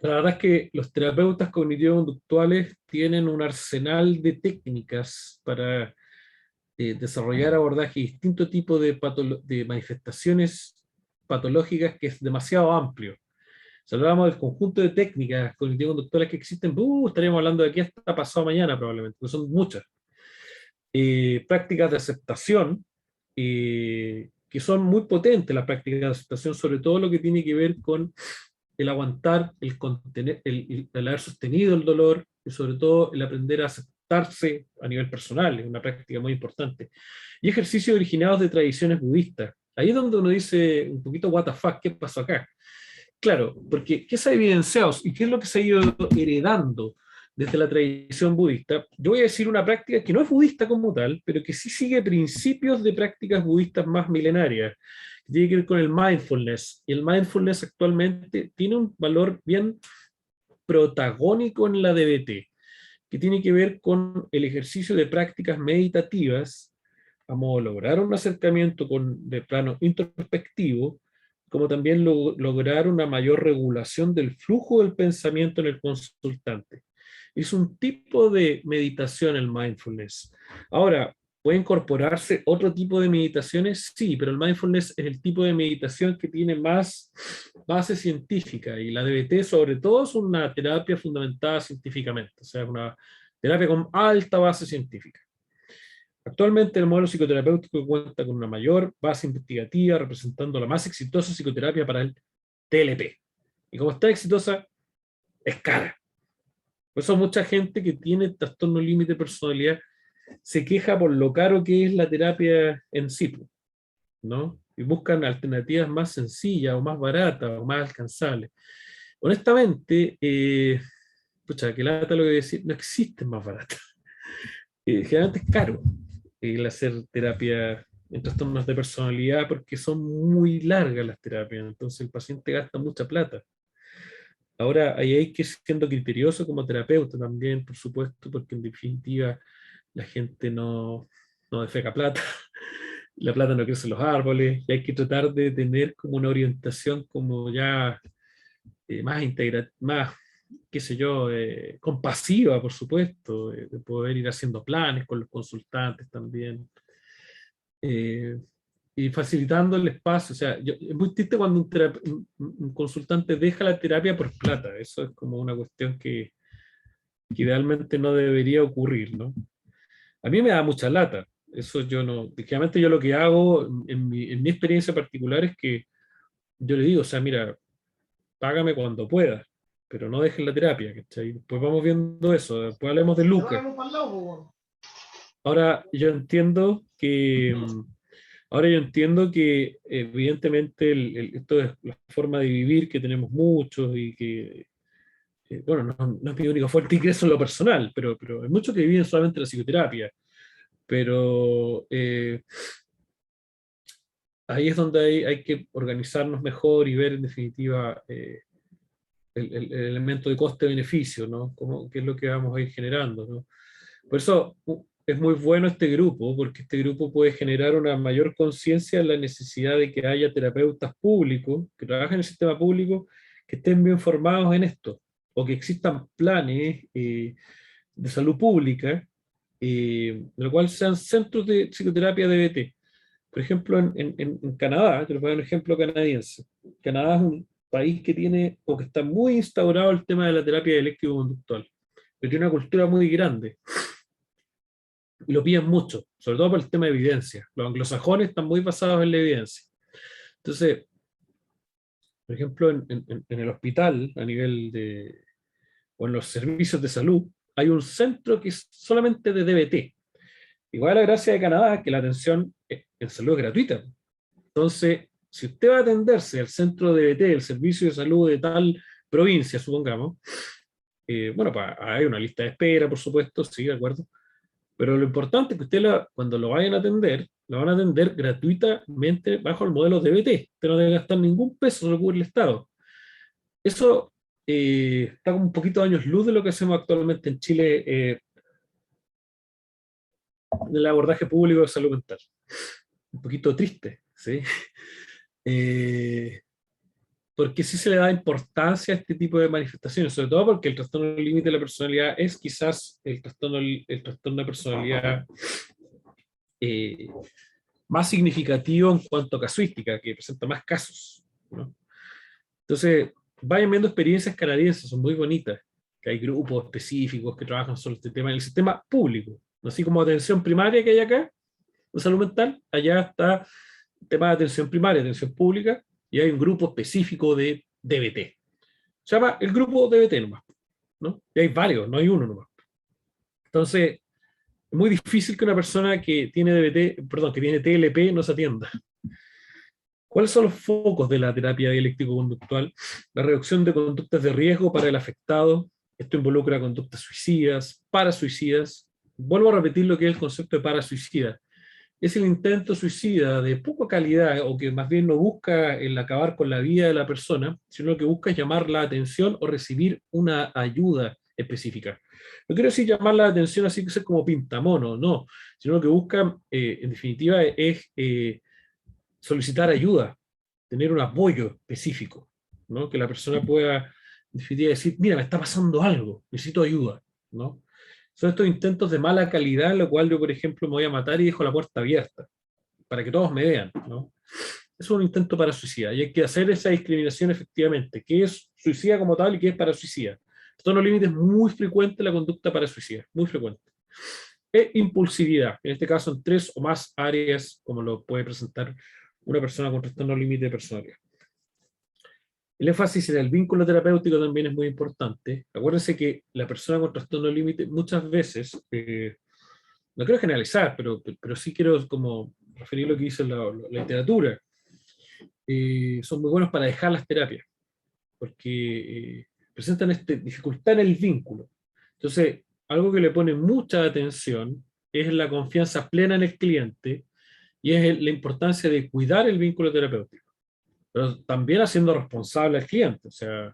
La verdad es que los terapeutas cognitivo-conductuales tienen un arsenal de técnicas para desarrollar abordaje de distintos tipos de manifestaciones patológicas que es demasiado amplio. Si hablamos del conjunto de técnicas cognitivo-conductuales que existen, estaríamos hablando de aquí hasta pasado mañana probablemente, porque son muchas. Prácticas de aceptación, que son muy potentes las prácticas de aceptación, sobre todo lo que tiene que ver con el aguantar, el contener, el haber sostenido el dolor y sobre todo el aprender a aceptarse a nivel personal, es una práctica muy importante. Y ejercicios originados de tradiciones budistas. Ahí es donde uno dice un poquito, what the fuck, ¿qué pasó acá? Claro, porque ¿qué se ha evidenciado y qué es lo que se ha ido heredando desde la tradición budista? Yo voy a decir una práctica que no es budista como tal, pero que sí sigue principios de prácticas budistas más milenarias, que tiene que ver con el mindfulness. Y el mindfulness actualmente tiene un valor bien protagónico en la DBT, que tiene que ver con el ejercicio de prácticas meditativas, a modo de lograr un acercamiento de plano introspectivo, como también lograr una mayor regulación del flujo del pensamiento en el consultante. Es un tipo de meditación el mindfulness. Ahora, ¿puede incorporarse otro tipo de meditaciones? Sí, pero el mindfulness es el tipo de meditación que tiene más base científica y la DBT sobre todo es una terapia fundamentada científicamente, o sea, una terapia con alta base científica. Actualmente el modelo psicoterapéutico cuenta con una mayor base investigativa, representando la más exitosa psicoterapia para el TLP. Y como está exitosa, es cara. Por eso mucha gente que tiene trastorno límite de personalidad se queja por lo caro que es la terapia en sí, ¿no? Y buscan alternativas más sencillas o más baratas o más alcanzables. Honestamente, pucha, que lata lo que voy a decir, no existen más baratas. Generalmente es caro el hacer terapia en trastornos de personalidad porque son muy largas las terapias, entonces el paciente gasta mucha plata. Ahora, ahí hay que ir siendo criterioso como terapeuta también, por supuesto, porque en definitiva la gente no defeca plata, la plata no crece en los árboles, y hay que tratar de tener como una orientación como ya más integra, más, qué sé yo, compasiva, por supuesto, de poder ir haciendo planes con los consultantes también, eh, y facilitando el espacio. O sea, es muy triste cuando un consultante deja la terapia por plata. Eso es como una cuestión que idealmente no debería ocurrir, ¿no? A mí me da mucha lata. Eso yo no, ligeramente yo lo que hago en mi experiencia particular es que yo le digo, o sea, mira, págame cuando puedas, pero no dejes la terapia, ¿cachai? Después vamos viendo eso, después hablemos de lucas. Ahora yo entiendo que, ahora yo entiendo que evidentemente esto es la forma de vivir que tenemos muchos y que, bueno, no es mi única fuente de ingreso en lo personal, pero hay muchos que viven solamente la psicoterapia. Pero ahí es donde hay que organizarnos mejor y ver en definitiva el elemento de coste-beneficio, ¿no? ¿Qué es lo que vamos a ir generando, ¿no? Por eso es muy bueno este grupo, porque este grupo puede generar una mayor conciencia en la necesidad de que haya terapeutas públicos que trabajen en el sistema público, que estén bien formados en esto, o que existan planes de salud pública, de lo cual sean centros de psicoterapia DBT. Por ejemplo, en Canadá, te lo voy a dar un ejemplo canadiense. Canadá es un país que tiene, o que está muy instaurado el tema de la terapia eléctrico-conductual, pero tiene una cultura muy grande y lo piden mucho, sobre todo por el tema de evidencia. Los anglosajones están muy basados en la evidencia. Entonces, por ejemplo, en el hospital, a nivel de, o en los servicios de salud, hay un centro que es solamente de DBT. Igual la gracia de Canadá es que la atención en salud es gratuita. Entonces, si usted va a atenderse al centro de DBT, el servicio de salud de tal provincia, supongamos, bueno, hay una lista de espera, por supuesto, sí, de acuerdo. Pero lo importante es que usted cuando lo vayan a atender, lo van a atender gratuitamente bajo el modelo DBT. Usted no debe gastar ningún peso, lo cubre el Estado. Eso está como un poquito de años luz de lo que hacemos actualmente en Chile en el abordaje público de salud mental. Un poquito triste, ¿sí? Eh, porque sí se le da importancia a este tipo de manifestaciones, sobre todo porque el trastorno límite de la personalidad es quizás el trastorno de personalidad eh, más significativo en cuanto a casuística, que presenta más casos, ¿no? Entonces, vayan viendo experiencias canadienses, son muy bonitas, que hay grupos específicos que trabajan sobre este tema en el sistema público, así como atención primaria que hay acá, de salud mental, allá está el tema de atención primaria, atención pública, y hay un grupo específico de DBT. Se llama el grupo DBT nomás, ¿no? Y hay varios, no hay uno nomás. Entonces, es muy difícil que una persona que tiene DBT, perdón, que tiene TLP no se atienda. ¿Cuáles son los focos de la terapia dialéctico-conductual? La reducción de conductas de riesgo para el afectado. Esto involucra conductas suicidas, parasuicidas. Vuelvo a repetir lo que es el concepto de parasuicida. Es el intento suicida de poca calidad o que más bien no busca el acabar con la vida de la persona, sino que busca llamar la atención o recibir una ayuda específica. No quiero decir llamar la atención así que ser como pintamono, no, sino lo que busca en definitiva es solicitar ayuda, tener un apoyo específico, ¿no? Que la persona pueda en definitiva decir, mira, me está pasando algo, necesito ayuda, ¿no? Son estos intentos de mala calidad, en lo cual yo, por ejemplo, me voy a matar y dejo la puerta abierta, para que todos me vean, ¿no? Es un intento para suicida, y hay que hacer esa discriminación efectivamente, qué es suicida como tal y qué es para suicida. Esto no límite es muy frecuente la conducta para suicida, muy frecuente. e impulsividad, en este caso en 3 o más áreas, como lo puede presentar una persona con trastorno límite de personalidad. El énfasis en el vínculo terapéutico también es muy importante. Acuérdense que la persona con trastorno límite muchas veces, no quiero generalizar, pero sí quiero como referir lo que dice la literatura, son muy buenos para dejar las terapias, porque presentan dificultad en el vínculo. Entonces, algo que le pone mucha atención es la confianza plena en el cliente y es la importancia de cuidar el vínculo terapéutico, pero también haciendo responsable al cliente. O sea,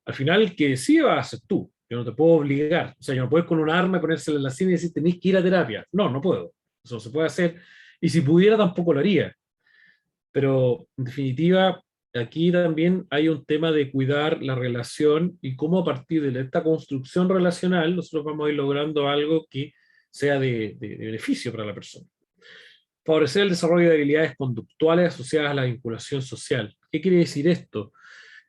al final el que decide va a ser tú. Yo no te puedo obligar. O sea, yo no puedo con un arma ponérsela en la sien y decir, tenéis que ir a terapia. No, no puedo. Eso no se puede hacer. Y si pudiera, tampoco lo haría. Pero, en definitiva, aquí también hay un tema de cuidar la relación y cómo a partir de esta construcción relacional nosotros vamos a ir logrando algo que sea de beneficio para la persona. Favorecer el desarrollo de habilidades conductuales asociadas a la vinculación social. ¿Qué quiere decir esto?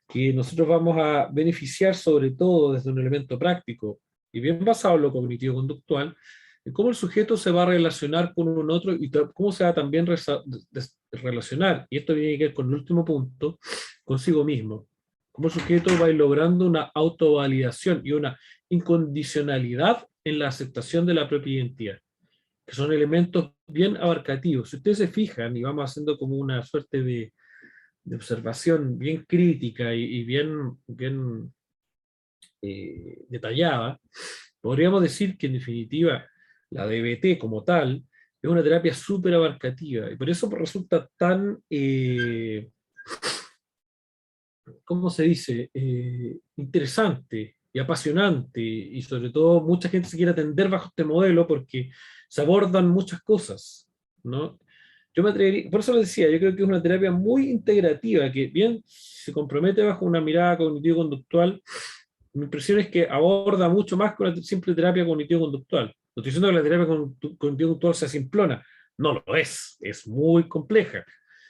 Que nosotros vamos a beneficiar sobre todo desde un elemento práctico y bien basado en lo cognitivo-conductual, en cómo el sujeto se va a relacionar con un otro y cómo se va a también relacionar, y esto viene que ver con el último punto, consigo mismo. Cómo el sujeto va a ir logrando una autovalidación y una incondicionalidad en la aceptación de la propia identidad, que son elementos bien abarcativos. Si ustedes se fijan, y vamos haciendo como una suerte de observación bien crítica y bien detallada, podríamos decir que en definitiva la DBT como tal es una terapia súper abarcativa y por eso resulta tan, ¿cómo se dice?, interesante y apasionante, y sobre todo mucha gente se quiere atender bajo este modelo porque se abordan muchas cosas, ¿no? Yo me atrevería, por eso les decía, yo creo que es una terapia muy integrativa, que bien se compromete bajo una mirada cognitivo-conductual. Mi impresión es que aborda mucho más que una simple terapia cognitivo-conductual. No estoy diciendo que la terapia cognitivo-conductual sea simplona, no lo es muy compleja.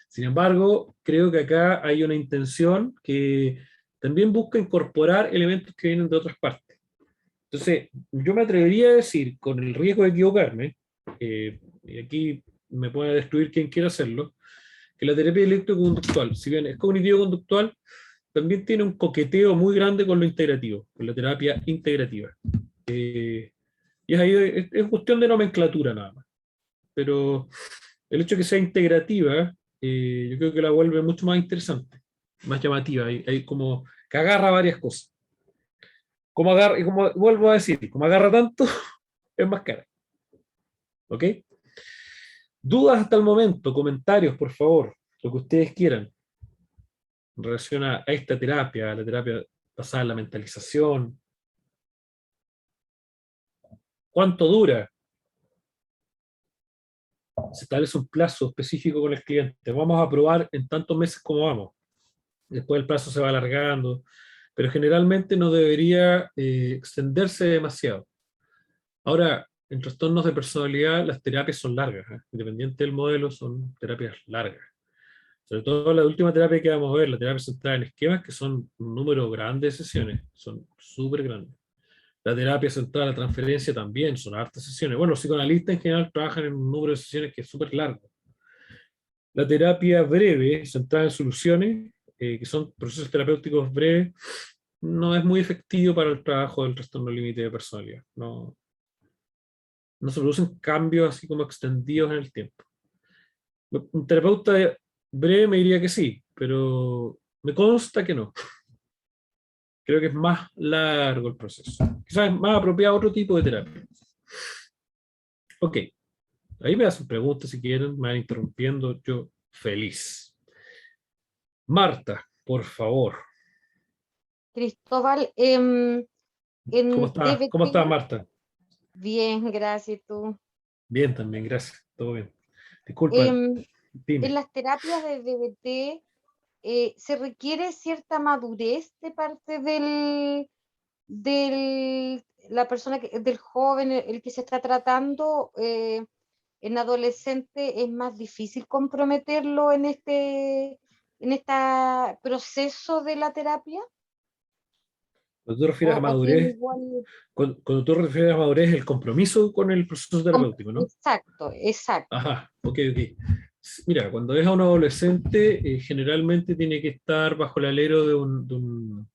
Sin embargo, creo que acá hay una intención que también busca incorporar elementos que vienen de otras partes. Entonces, yo me atrevería a decir, con el riesgo de equivocarme, y aquí me puede destruir quien quiera hacerlo, que la terapia electroconductual, si bien es cognitivo-conductual, también tiene un coqueteo muy grande con lo integrativo, con la terapia integrativa. Y es ahí, es cuestión de nomenclatura nada más. Pero el hecho de que sea integrativa, yo creo que la vuelve mucho más interesante, más llamativa, hay como que agarra varias cosas. Como agarra, y como vuelvo a decir, como agarra tanto, es más cara. ¿Ok? Dudas hasta el momento, comentarios, por favor, lo que ustedes quieran, en relación a esta terapia, a la terapia basada en la mentalización. ¿Cuánto dura? Se establece un plazo específico con el cliente. Vamos a probar en tantos meses como vamos. Después el plazo se va alargando, pero generalmente no debería extenderse demasiado. Ahora, en trastornos de personalidad, las terapias son largas, ¿eh? Independiente del modelo, son terapias largas. Sobre todo la última terapia que vamos a ver, la terapia centrada en esquemas, que son un número grande de sesiones, son súper grandes. La terapia centrada en la transferencia también, son hartas sesiones. Bueno, los psicoanalistas en general trabajan en un número de sesiones que es súper largo. La terapia breve, centrada en soluciones, que son procesos terapéuticos breves, no es muy efectivo para el trabajo del trastorno límite de personalidad. No, no se producen cambios así como extendidos en el tiempo. Un terapeuta breve me diría que sí, pero me consta que no. Creo que es más largo el proceso. Quizás es más apropiado otro tipo de terapia. Ok, ahí me hacen preguntas si quieren, me van interrumpiendo, yo feliz. Marta, por favor. Cristóbal, ¿Cómo en está? ¿Cómo está DBT, Marta? bien, gracias tú. Bien también, gracias. Todo bien. Disculpa, Em, en dime. las terapias de DBT se requiere cierta madurez de parte la persona del joven, el que se está tratando. En adolescente es más difícil comprometerlo en este proceso de la terapia. Cuando tú refieres a o tiene madurez, igual. cuando tú refieres a madurez, el compromiso con el proceso terapéutico, ¿no? Exacto, exacto. Ajá, ok, ok. Mira, cuando es a un adolescente, generalmente tiene que estar bajo el alero de un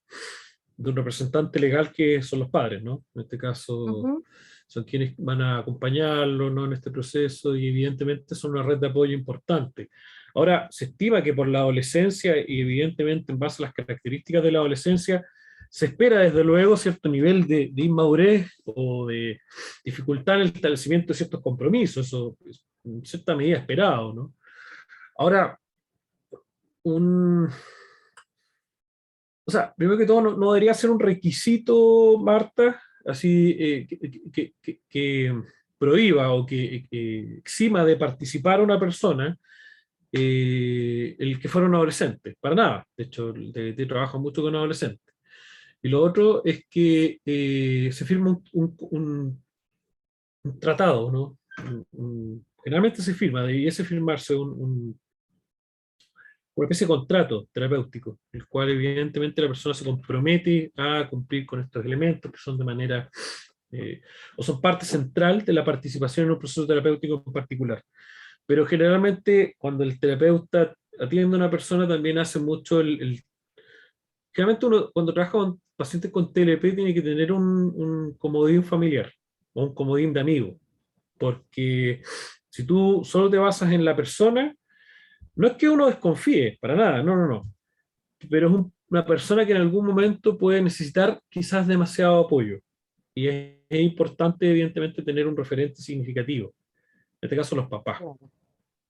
representante legal que son los padres, ¿no? En este caso, Ujú, son quienes van a acompañarlo, ¿no? En este proceso y evidentemente son una red de apoyo importante. Ahora, se estima que por la adolescencia y evidentemente en base a las características de la adolescencia, se espera desde luego cierto nivel de inmadurez o de dificultad en el establecimiento de ciertos compromisos, eso es en cierta medida esperado, ¿no? Ahora, un, o sea, primero que todo, no debería ser un requisito, Marta, así que prohíba o que exima de participar a una persona el que fuera un adolescente, para nada. De hecho, te trabajo mucho con adolescentes. Y lo otro es que se firma un tratado, ¿no? Generalmente se firma, debiese firmarse una especie de contrato terapéutico, el cual evidentemente la persona se compromete a cumplir con estos elementos que son de manera, eh, o son parte central de la participación en un proceso terapéutico en particular. Pero generalmente cuando el terapeuta atiende a una persona también hace mucho generalmente uno cuando trabaja con pacientes con TLP tiene que tener un comodín familiar o un comodín de amigo, porque si tú solo te basas en la persona, no es que uno desconfíe, para nada, no, pero es una persona que en algún momento puede necesitar quizás demasiado apoyo. Y es importante, evidentemente, tener un referente significativo. En este caso, los papás. claro.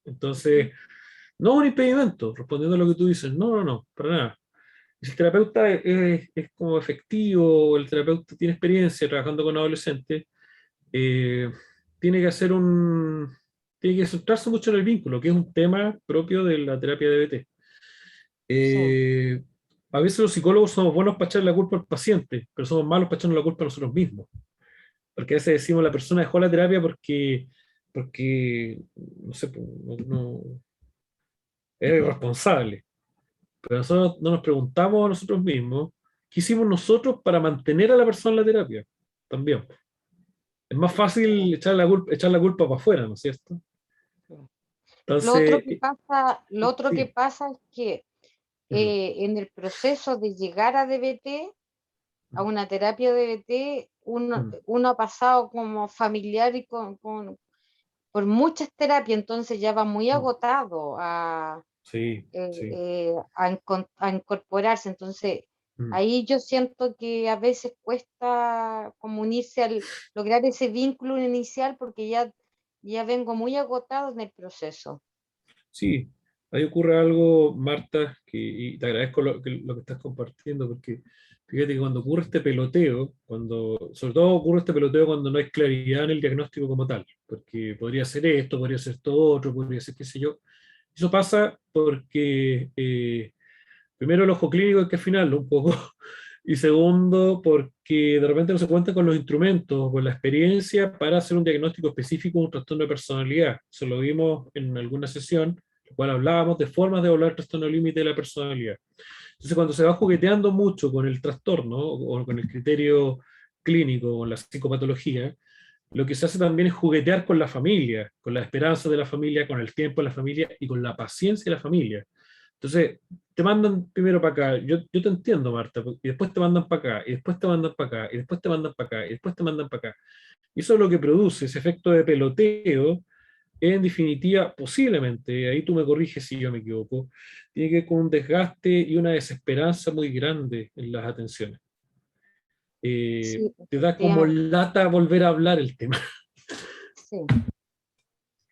Entonces, no es un impedimento, respondiendo a lo que tú dices. No, para nada. Si el terapeuta es como efectivo, el terapeuta tiene experiencia trabajando con adolescentes, eh, tiene que hacer tiene que centrarse mucho en el vínculo, que es un tema propio de la terapia de DBT. Sí, Eh, a veces los psicólogos somos buenos para echar la culpa al paciente, pero somos malos para echarnos la culpa a nosotros mismos. Porque a veces decimos la persona dejó la terapia porque no sé, pues, era irresponsable. Pero nosotros no nos preguntamos a nosotros mismos qué hicimos nosotros para mantener a la persona en la terapia. También. Es más fácil echar la culpa para afuera, ¿no es cierto? sí. Entonces, Lo otro que sí. pasa es que Ujú, en el proceso de llegar a DBT, a ujú, una terapia DBT, ujú. uno ha pasado como familiar y por muchas terapias, entonces ya va muy Mm. agotado Sí, sí. a incorporarse. Entonces, Mm. ahí yo siento que a veces cuesta como unirse lograr ese vínculo inicial porque ya vengo muy agotado en el proceso. Sí, ahí ocurre algo, Marta, y te agradezco lo que estás compartiendo, porque fíjate que cuando ocurre este peloteo, sobre todo ocurre este peloteo cuando no hay claridad en el diagnóstico como tal, porque podría ser esto, podría ser esto otro, podría ser qué sé yo. Eso pasa porque, primero, el ojo clínico hay que afinarlo un poco, y segundo, porque de repente no se cuenta con los instrumentos o con la experiencia para hacer un diagnóstico específico de un trastorno de personalidad. Eso lo vimos en alguna sesión, en la cual hablábamos de formas de evaluar el trastorno límite de la personalidad. Entonces, cuando se va jugueteando mucho con el trastorno o con el criterio clínico, con la psicopatología, lo que se hace también es juguetear con la familia, con la esperanza de la familia, con el tiempo de la familia y con la paciencia de la familia. Entonces, te mandan primero para acá, yo te entiendo, Marta, y después te mandan para acá, y después te mandan para acá, y después te mandan para acá, y después te mandan para acá. Y eso es lo que produce ese efecto de peloteo, en definitiva, posiblemente, ahí tú me corriges si yo me equivoco, tiene que ver con un desgaste y una desesperanza muy grande en las atenciones. Sí, Te da como efectivamente, lata volver a hablar el tema, sí.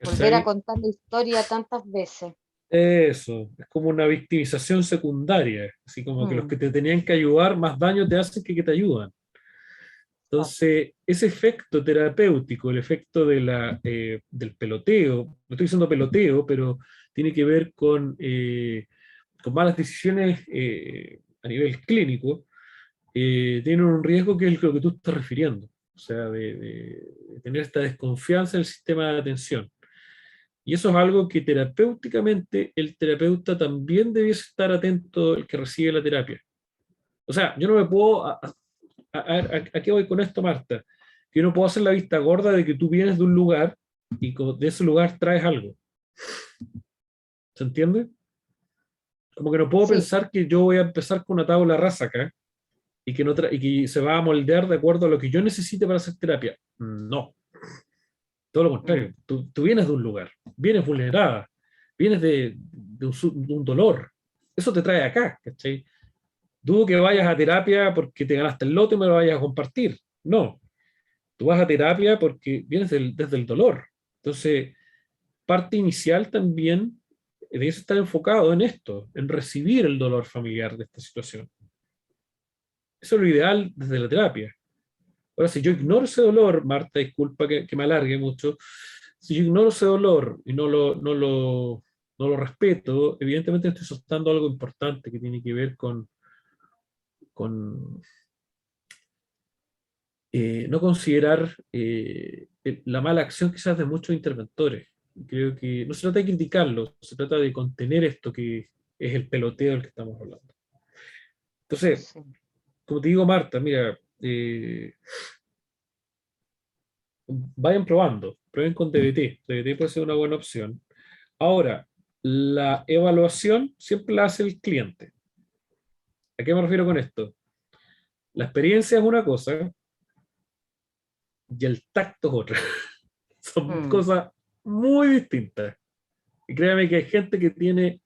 Volver a ¿cachai? contar la historia tantas veces. Eso, es como una victimización secundaria, así como que los Mm, que te tenían que ayudar más daño te hacen que te ayudan. exacto. Entonces, ese efecto terapéutico, el efecto del peloteo, no estoy diciendo peloteo, pero tiene que ver con malas decisiones a nivel clínico, tienen un riesgo que es lo que tú estás refiriendo, o sea, de tener esta desconfianza en el sistema de atención. Y eso es algo que terapéuticamente el terapeuta también debiese estar atento, el que recibe la terapia. O sea, yo no me puedo ¿A qué voy con esto, Marta? Que yo no puedo hacer la vista gorda de que tú vienes de un lugar y de ese lugar traes algo. ¿Se entiende? Como que no puedo Sí, pensar que yo voy a empezar con una tabla rasa acá y que, no y que se va a moldear de acuerdo a lo que yo necesite para hacer terapia. No, todo lo mm, contrario. Tú vienes de un lugar, vienes vulnerada, vienes de un dolor. Eso te trae acá, ¿cachai? Dudo que vayas a claro, terapia porque te ganaste el lote y me lo vayas a compartir. No, tú vas a terapia porque vienes desde el dolor. Entonces, parte inicial también debe estar enfocado en esto, en recibir el dolor familiar de esta situación. Eso es lo ideal desde la terapia. Ahora, si yo ignoro ese dolor, Marta, disculpa que me alargue mucho, si yo ignoro ese dolor y no lo respeto, evidentemente estoy soltando algo importante que tiene que ver con no considerar la mala acción quizás de muchos interventores. Creo que no se trata de criticarlo, se trata de contener esto que es el peloteo del que estamos hablando. Entonces, sí. como te digo, Marta, mira, vayan probando, prueben con DBT. DBT puede ser una buena opción. Ahora, la evaluación siempre la hace el cliente. ¿A qué me refiero con esto? La experiencia es una cosa y el tacto es otra. Son Mm, cosas muy distintas. Y créame que hay gente que tiene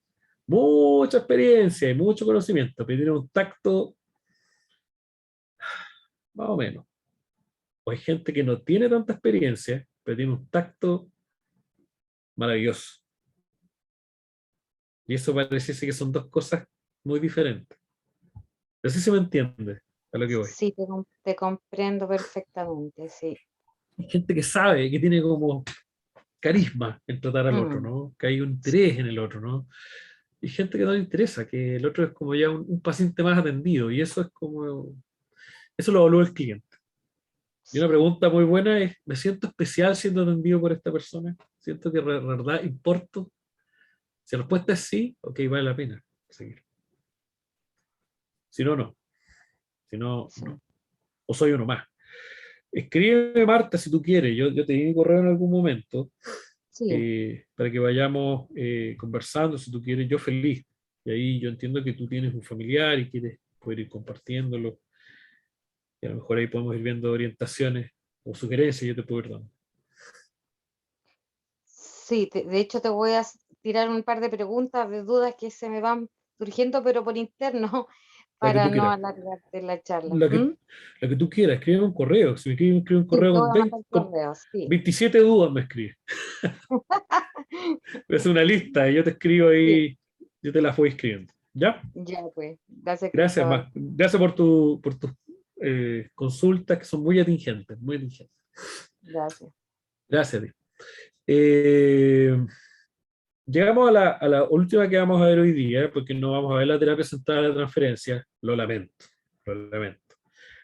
mucha experiencia y mucho conocimiento, pero tiene un tacto más o menos. O hay gente que no tiene tanta experiencia, pero tiene un tacto maravilloso. Y eso parece que son dos cosas muy diferentes. No sé si me entiende a lo que voy. sí, te comprendo perfectamente, sí. Hay gente que sabe, que tiene como carisma en tratar al otro, Mm, ¿no? Que hay un sí, interés en el otro, ¿no? Y gente que no le interesa, que el otro es como ya un paciente más atendido, y eso es como, eso lo evalúa el cliente. Y una sí, pregunta muy buena es, ¿me siento especial siendo atendido por esta persona? ¿Siento que de verdad importo? Si la respuesta es sí, ok, vale la pena seguir. Si no, no. Si no, sí, no. O soy uno más. Escríbeme, Marta, si tú quieres. Yo te di mi correo en algún momento sí. para que vayamos conversando, si tú quieres. Yo feliz. Y ahí yo entiendo que tú tienes un familiar y quieres poder ir compartiéndolo. Y a lo mejor ahí podemos ir viendo orientaciones o sugerencias, yo te puedo ir dando. Sí, de hecho te voy a tirar un par de preguntas, de dudas que se me van surgiendo, pero por interno, La que para tú no quieras. alargarte la charla. La que, ¿Mm? la que tú quieras. Escribe un correo. Si me escribe un Sí, correo te con, voy a mandar 20 con correos, sí. 27 dudas, me escribe. Voy a hacer una lista y yo te escribo Sí, ahí, yo te las voy escribiendo. ¿Ya? ya pues. Gracias, Gracias, Cristóbal. más. Gracias por tus consultas que son muy atingentes, muy atingentes. Gracias. Gracias a ti. Eh, Llegamos a la última que vamos a ver hoy día, porque no vamos a ver la terapia centrada de la transferencia. Lo lamento, lo lamento.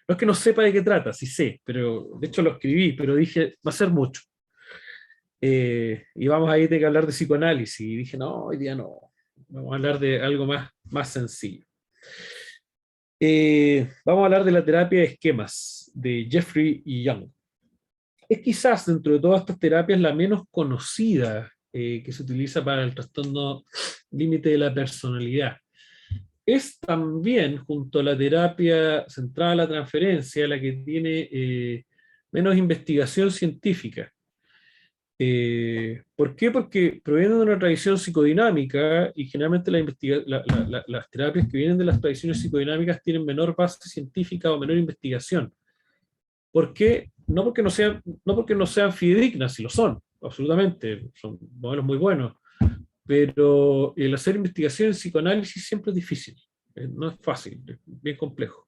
No es que no sepa de qué trata, sí sé, pero de hecho lo escribí, pero dije, va a ser mucho. Y vamos a ir a hablar de psicoanálisis. Y dije, no, hoy día no. Vamos a hablar de algo más sencillo. Vamos a hablar de la terapia de esquemas de Jeffrey Young. Es quizás dentro de todas estas terapias la menos conocida que se utiliza para el trastorno límite de la personalidad. Es también, junto a la terapia centrada en la transferencia, la que tiene menos investigación científica. ¿Por qué? Porque proviene de una tradición psicodinámica y generalmente las terapias que vienen de las tradiciones psicodinámicas tienen menor base científica o menor investigación. ¿Por qué? No porque no sean fidedignas, si lo son, absolutamente, son modelos muy buenos, pero el hacer investigación en psicoanálisis siempre es difícil, no es fácil, es bien complejo.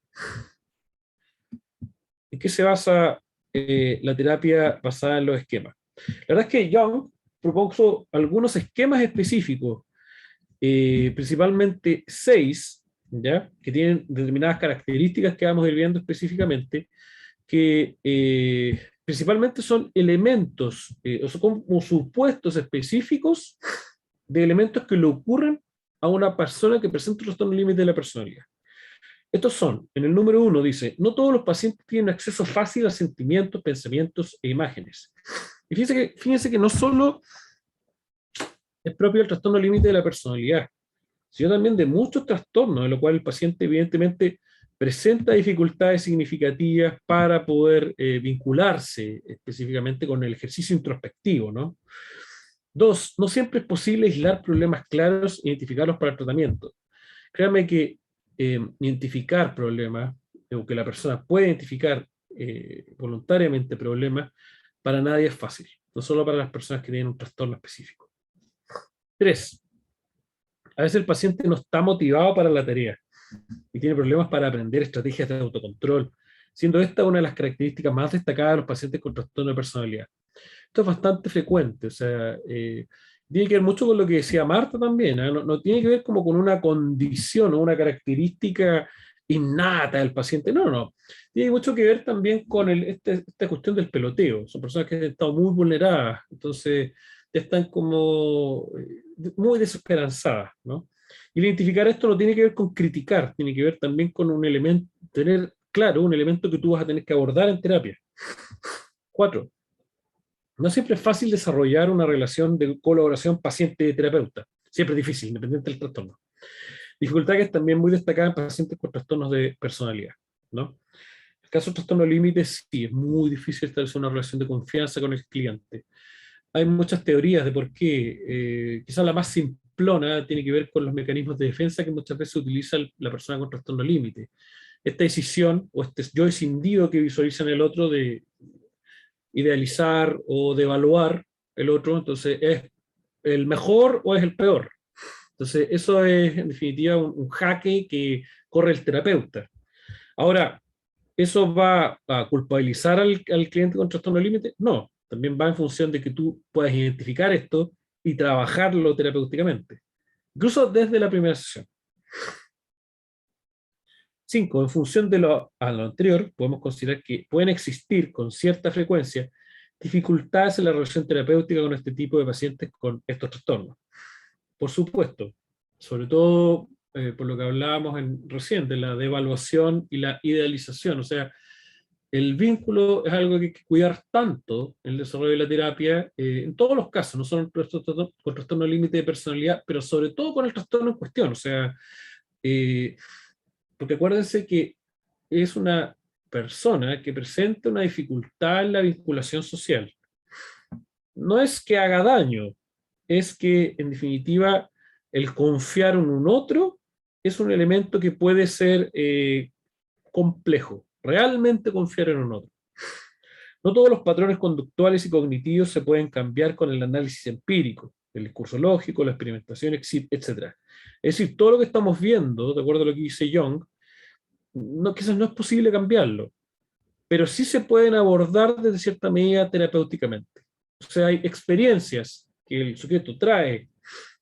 ¿En qué se basa la terapia basada en los esquemas? La verdad es que Young propuso algunos esquemas específicos, principalmente 6, ¿ya? Que tienen determinadas características que vamos a ir viendo específicamente, que principalmente son elementos, o son como supuestos específicos de elementos que le ocurren a una persona que presenta un trastorno límite de la personalidad. Estos son, en el número 1 dice, no todos los pacientes tienen acceso fácil a sentimientos, pensamientos e imágenes. Y fíjense que no solo es propio del trastorno límite de la personalidad, sino también de muchos trastornos, en lo cual el paciente evidentemente presenta dificultades significativas para poder vincularse específicamente con el ejercicio introspectivo, ¿no? 2, no siempre es posible aislar problemas claros e identificarlos para el tratamiento. Créanme que identificar problemas, o que la persona puede identificar voluntariamente problemas, para nadie es fácil, no solo para las personas que tienen un trastorno específico. 3, a veces el paciente no está motivado para la tarea y tiene problemas para aprender estrategias de autocontrol, siendo esta una de las características más destacadas de los pacientes con trastorno de personalidad. Esto es bastante frecuente, o sea, tiene que ver mucho con lo que decía Marta también, ¿eh? No tiene que ver como con una condición o una característica innata del paciente, no. Tiene mucho que ver también con esta cuestión del peloteo. Son personas que han estado muy vulneradas, entonces ya están como muy desesperanzadas, ¿no? Y identificar esto no tiene que ver con criticar, tiene que ver también con un elemento, tener claro un elemento que tú vas a tener que abordar en terapia. 4, no siempre es fácil desarrollar una relación de colaboración paciente-terapeuta. Siempre es difícil, independiente del trastorno. Dificultad que es también muy destacada en pacientes con trastornos de personalidad, ¿no? El caso de trastorno límite, sí, es muy difícil establecer una relación de confianza con el cliente. Hay muchas teorías de por qué. Quizás la más simplona tiene que ver con los mecanismos de defensa que muchas veces utiliza la persona con trastorno límite. Esta decisión o este yo escindido que visualiza en el otro de idealizar o de evaluar el otro, entonces es el mejor o es el peor. Entonces eso es en definitiva un jaque que corre el terapeuta. Ahora, ¿eso va a culpabilizar al cliente con trastorno límite? No, también va en función de que tú puedas identificar esto y trabajarlo terapéuticamente, incluso desde la primera sesión. 5, en función de lo anterior, podemos considerar que pueden existir con cierta frecuencia dificultades en la relación terapéutica con este tipo de pacientes con estos trastornos. Por supuesto, sobre todo por lo que hablábamos recién, de la devaluación y la idealización. O sea, el vínculo es algo que hay que cuidar tanto en el desarrollo de la terapia, en todos los casos, no solo con trastorno límite de personalidad, pero sobre todo con el trastorno en cuestión. O sea, eh, porque acuérdense que es una persona que presenta una dificultad en la vinculación social. No es que haga daño, es que en definitiva el confiar en un otro es un elemento que puede ser complejo, realmente confiar en un otro. No todos los patrones conductuales y cognitivos se pueden cambiar con el análisis empírico, el discurso lógico, la experimentación, etc. Es decir, todo lo que estamos viendo, de acuerdo a lo que dice Jung, quizás no es posible cambiarlo, pero sí se pueden abordar desde cierta medida terapéuticamente. O sea, hay experiencias que el sujeto trae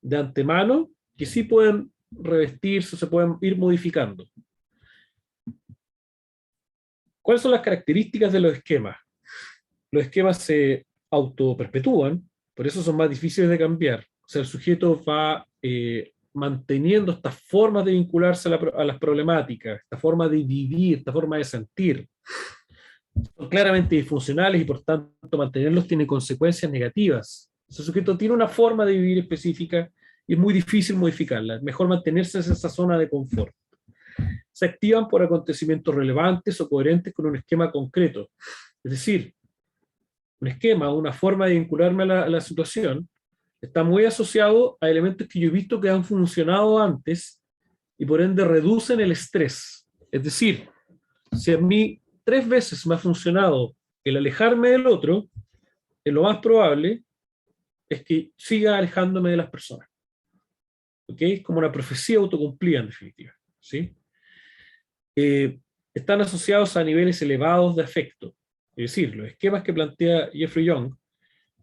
de antemano que sí pueden revestirse, se pueden ir modificando. ¿Cuáles son las características de los esquemas? Los esquemas se autoperpetúan, por eso son más difíciles de cambiar. O sea, el sujeto va manteniendo estas formas de vincularse a las problemáticas, esta forma de vivir, esta forma de sentir. Son claramente disfuncionales y por tanto mantenerlos tiene consecuencias negativas. Ese sujeto tiene una forma de vivir específica y es muy difícil modificarla. Es mejor mantenerse en esa zona de confort. Se activan por acontecimientos relevantes o coherentes con un esquema concreto. Es decir, un esquema, una forma de vincularme a la situación, está muy asociado a elementos que yo he visto que han funcionado antes y por ende reducen el estrés. Es decir, si a mí 3 veces me ha funcionado el alejarme del otro, lo más probable es que siga alejándome de las personas. ¿Ok? Es como una profecía autocumplida en definitiva. ¿Sí? Están asociados a niveles elevados de afecto. Es decir, los esquemas que plantea Jeffrey Young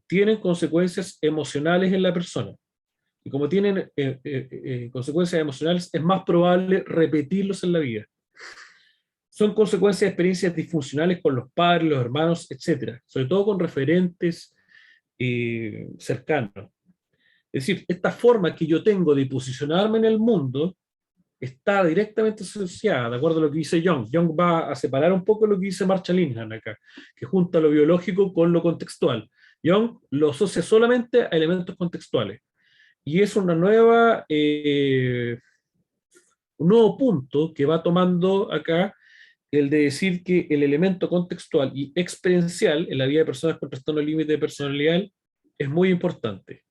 tienen consecuencias emocionales en la persona. Y como tienen consecuencias emocionales, es más probable repetirlos en la vida. Son consecuencias de experiencias disfuncionales con los padres, los hermanos, etc. Sobre todo con referentes cercanos. Es decir, esta forma que yo tengo de posicionarme en el mundo está directamente asociada, de acuerdo a lo que dice Jung. Jung va a separar un poco lo que dice Marshall Linehan acá, que junta lo biológico con lo contextual. Jung lo asocia solamente a elementos contextuales. Y es un nuevo punto que va tomando acá el de decir que el elemento contextual y experiencial en la vida de personas con trastorno límite de personalidad es muy importante.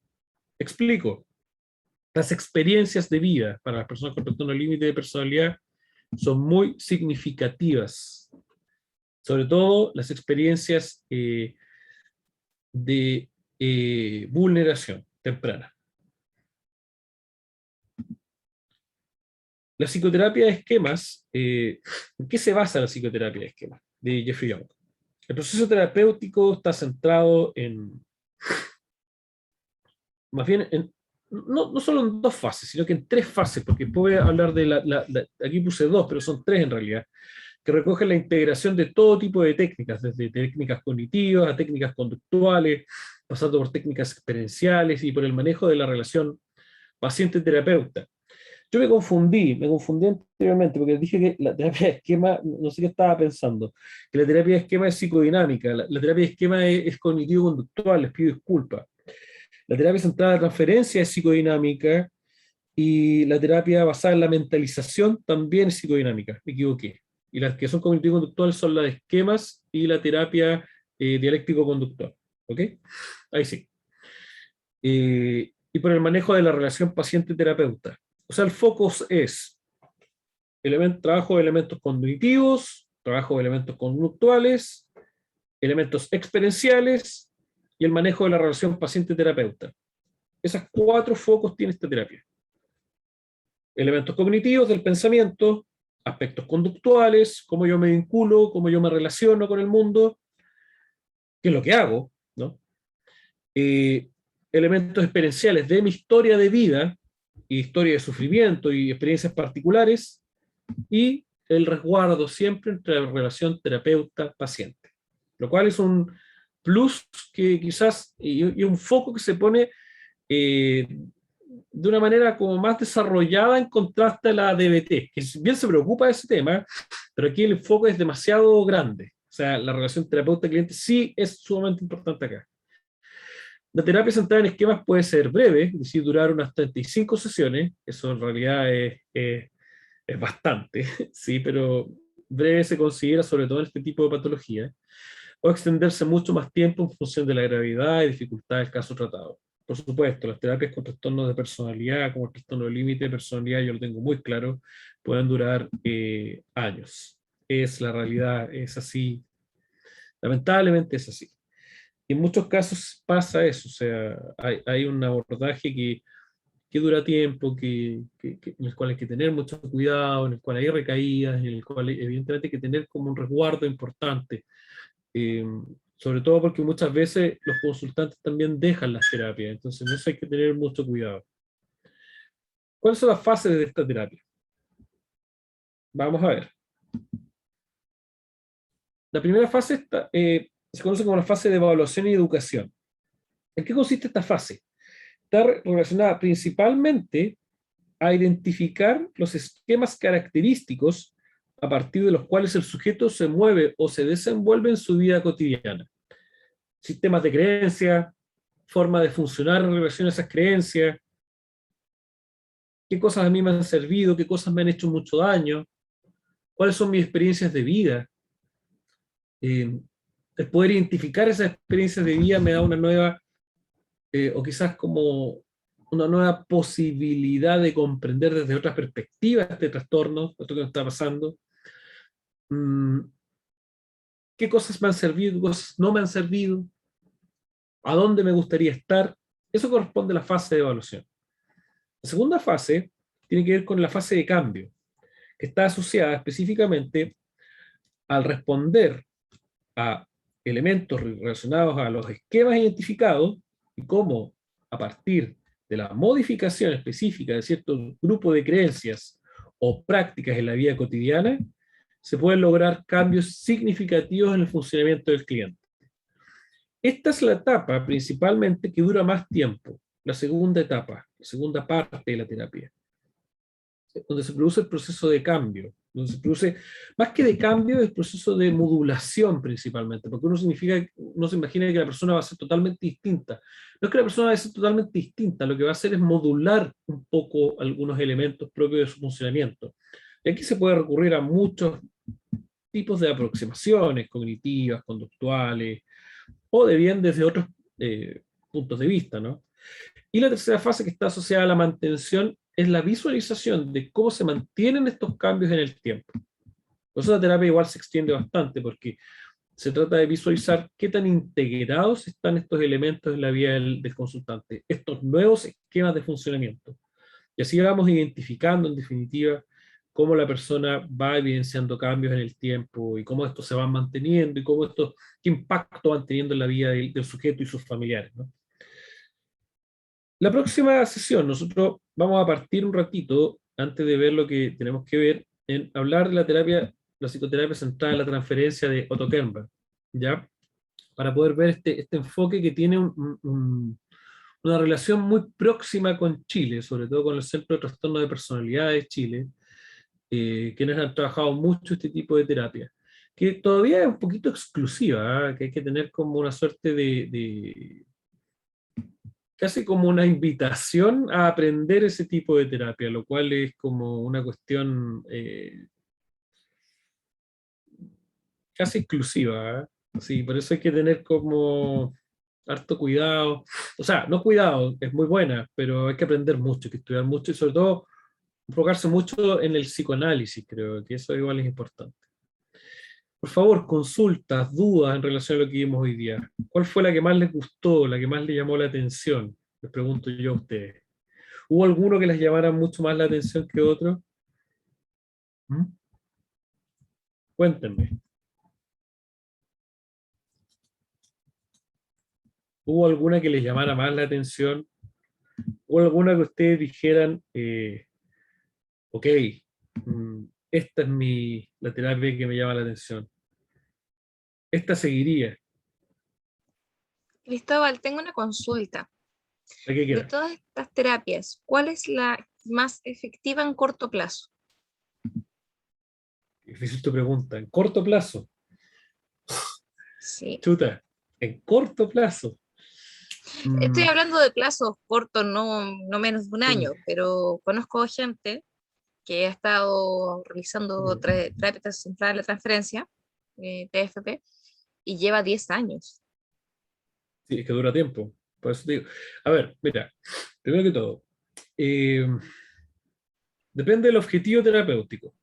Explico. Las experiencias de vida para las personas con trastorno límite de personalidad son muy significativas. Sobre todo las experiencias de vulneración temprana. La psicoterapia de esquemas, ¿en qué se basa la psicoterapia de esquemas? De Jeffrey Young. El proceso terapéutico está centrado más bien no solo en dos fases, sino que en tres fases, porque puedo hablar aquí puse dos, pero son tres en realidad, que recogen la integración de todo tipo de técnicas, desde técnicas cognitivas a técnicas conductuales, pasando por técnicas experienciales y por el manejo de la relación paciente-terapeuta. Yo me confundí anteriormente, porque dije que la terapia de esquema, no sé qué estaba pensando, que la terapia de esquema es psicodinámica, la terapia de esquema es cognitivo-conductual, les pido disculpas. La terapia centrada en transferencia es psicodinámica y la terapia basada en la mentalización también es psicodinámica, me equivoqué. Y las que son cognitivo-conductuales son las de esquemas y la terapia dialéctico-conductual. ¿Ok? Ahí sí. Y por el manejo de la relación paciente-terapeuta. O sea, el foco es trabajo de elementos cognitivos, trabajo de elementos conductuales, elementos experienciales y el manejo de la relación paciente-terapeuta. Esos cuatro focos tiene esta terapia. Elementos cognitivos del pensamiento, aspectos conductuales, cómo yo me vinculo, cómo yo me relaciono con el mundo, qué es lo que hago, ¿no? Elementos experienciales de mi historia de vida, y historia de sufrimiento y experiencias particulares, y el resguardo siempre entre la relación terapeuta-paciente. Lo cual es un plus que quizás, y un foco que se pone de una manera como más desarrollada en contraste a la DBT, que bien se preocupa de ese tema, pero aquí el foco es demasiado grande. O sea, la relación terapeuta-cliente sí es sumamente importante acá. La terapia centrada en esquemas puede ser breve, es decir, durar unas 35 sesiones, eso en realidad es bastante, sí, pero breve se considera sobre todo en este tipo de patología, o extenderse mucho más tiempo en función de la gravedad y dificultad del caso tratado. Por supuesto, las terapias con trastornos de personalidad, como el trastorno de límite de personalidad, yo lo tengo muy claro, pueden durar años. Es la realidad, es así. Lamentablemente es así. Y en muchos casos pasa eso, o sea, hay un abordaje que dura tiempo, en el cual hay que tener mucho cuidado, en el cual hay recaídas, en el cual evidentemente hay que tener como un resguardo importante. Eh, Sobre todo porque muchas veces los consultantes también dejan las terapias, entonces en eso hay que tener mucho cuidado. ¿Cuáles son las fases de esta terapia? Vamos a ver. La primera fase se conoce como la fase de evaluación y educación. ¿En qué consiste esta fase? Está relacionada principalmente a identificar los esquemas característicos a partir de los cuales el sujeto se mueve o se desenvuelve en su vida cotidiana. Sistemas de creencia, forma de funcionar en relación a esas creencias, qué cosas a mí me han servido, qué cosas me han hecho mucho daño, cuáles son mis experiencias de vida. El poder identificar esas experiencias de vida me da una nueva, o quizás como una nueva posibilidad de comprender desde otras perspectivas este trastorno, esto que nos está pasando. ¿Qué cosas me han servido, qué cosas no me han servido? ¿A dónde me gustaría estar? Eso corresponde a la fase de evaluación. La segunda fase tiene que ver con la fase de cambio, que está asociada específicamente al responder a elementos relacionados a los esquemas identificados y cómo a partir de la modificación específica de cierto grupo de creencias o prácticas en la vida cotidiana, se pueden lograr cambios significativos en el funcionamiento del cliente. Esta es la etapa principalmente que dura más tiempo, la segunda etapa, la segunda parte de la terapia. donde se produce el proceso de cambio, donde se produce, más que de cambio, el proceso de modulación principalmente, porque uno se imagina que la persona va a ser totalmente distinta. No es que la persona va a ser totalmente distinta, lo que va a hacer es modular un poco algunos elementos propios de su funcionamiento. Y aquí se puede recurrir a muchos tipos de aproximaciones cognitivas, conductuales, o de bien desde otros puntos de vista, ¿no? Y la tercera fase que está asociada a la mantención es la visualización de cómo se mantienen estos cambios en el tiempo. Por eso la terapia igual se extiende bastante, porque se trata de visualizar qué tan integrados están estos elementos en la vida del consultante, estos nuevos esquemas de funcionamiento. Y así vamos identificando, en definitiva, cómo la persona va evidenciando cambios en el tiempo y cómo estos se van manteniendo y cómo estos, qué impacto van teniendo en la vida del sujeto y sus familiares, ¿no? La próxima sesión, nosotros vamos a partir un ratito, antes de ver lo que tenemos que ver, en hablar de la terapia, la psicoterapia centrada en la transferencia de Otto Kernberg, ¿ya? Para poder ver este enfoque que tiene una relación muy próxima con Chile, sobre todo con el Centro de Trastorno de Personalidad de Chile, quienes han trabajado mucho este tipo de terapia, que todavía es un poquito exclusiva, ¿eh? Que hay que tener como una suerte de casi como una invitación a aprender ese tipo de terapia, lo cual es como una cuestión casi exclusiva, ¿eh? Sí, por eso hay que tener como harto cuidado. O sea, no cuidado, es muy buena, pero hay que aprender mucho, hay que estudiar mucho y sobre todo enfocarse mucho en el psicoanálisis, creo que eso igual es importante. Por favor, consultas, dudas en relación a lo que vimos hoy día. ¿Cuál fue la que más les gustó, la que más les llamó la atención? Les pregunto yo a ustedes. ¿Hubo alguno que les llamara mucho más la atención que otro? ¿Mm? Cuéntenme. ¿Hubo alguna que les llamara más la atención? ¿Hubo alguna que ustedes dijeran, ok, esta es la terapia que me llama la atención? Esta seguiría, Cristóbal, tengo una consulta. la que De quiera. todas estas terapias, ¿cuál es la más efectiva en corto plazo? Difícil tu pregunta. En corto plazo, Sí. chuta, en corto plazo. Estoy Mm, hablando de plazos cortos, no menos de un mm, año, pero conozco gente que ha estado realizando mm. terapias centradas en la transferencia, TFP, y lleva 10 años. Sí, es que dura tiempo. Por eso te digo. A ver, mira, primero que todo, eh, depende del objetivo terapéutico.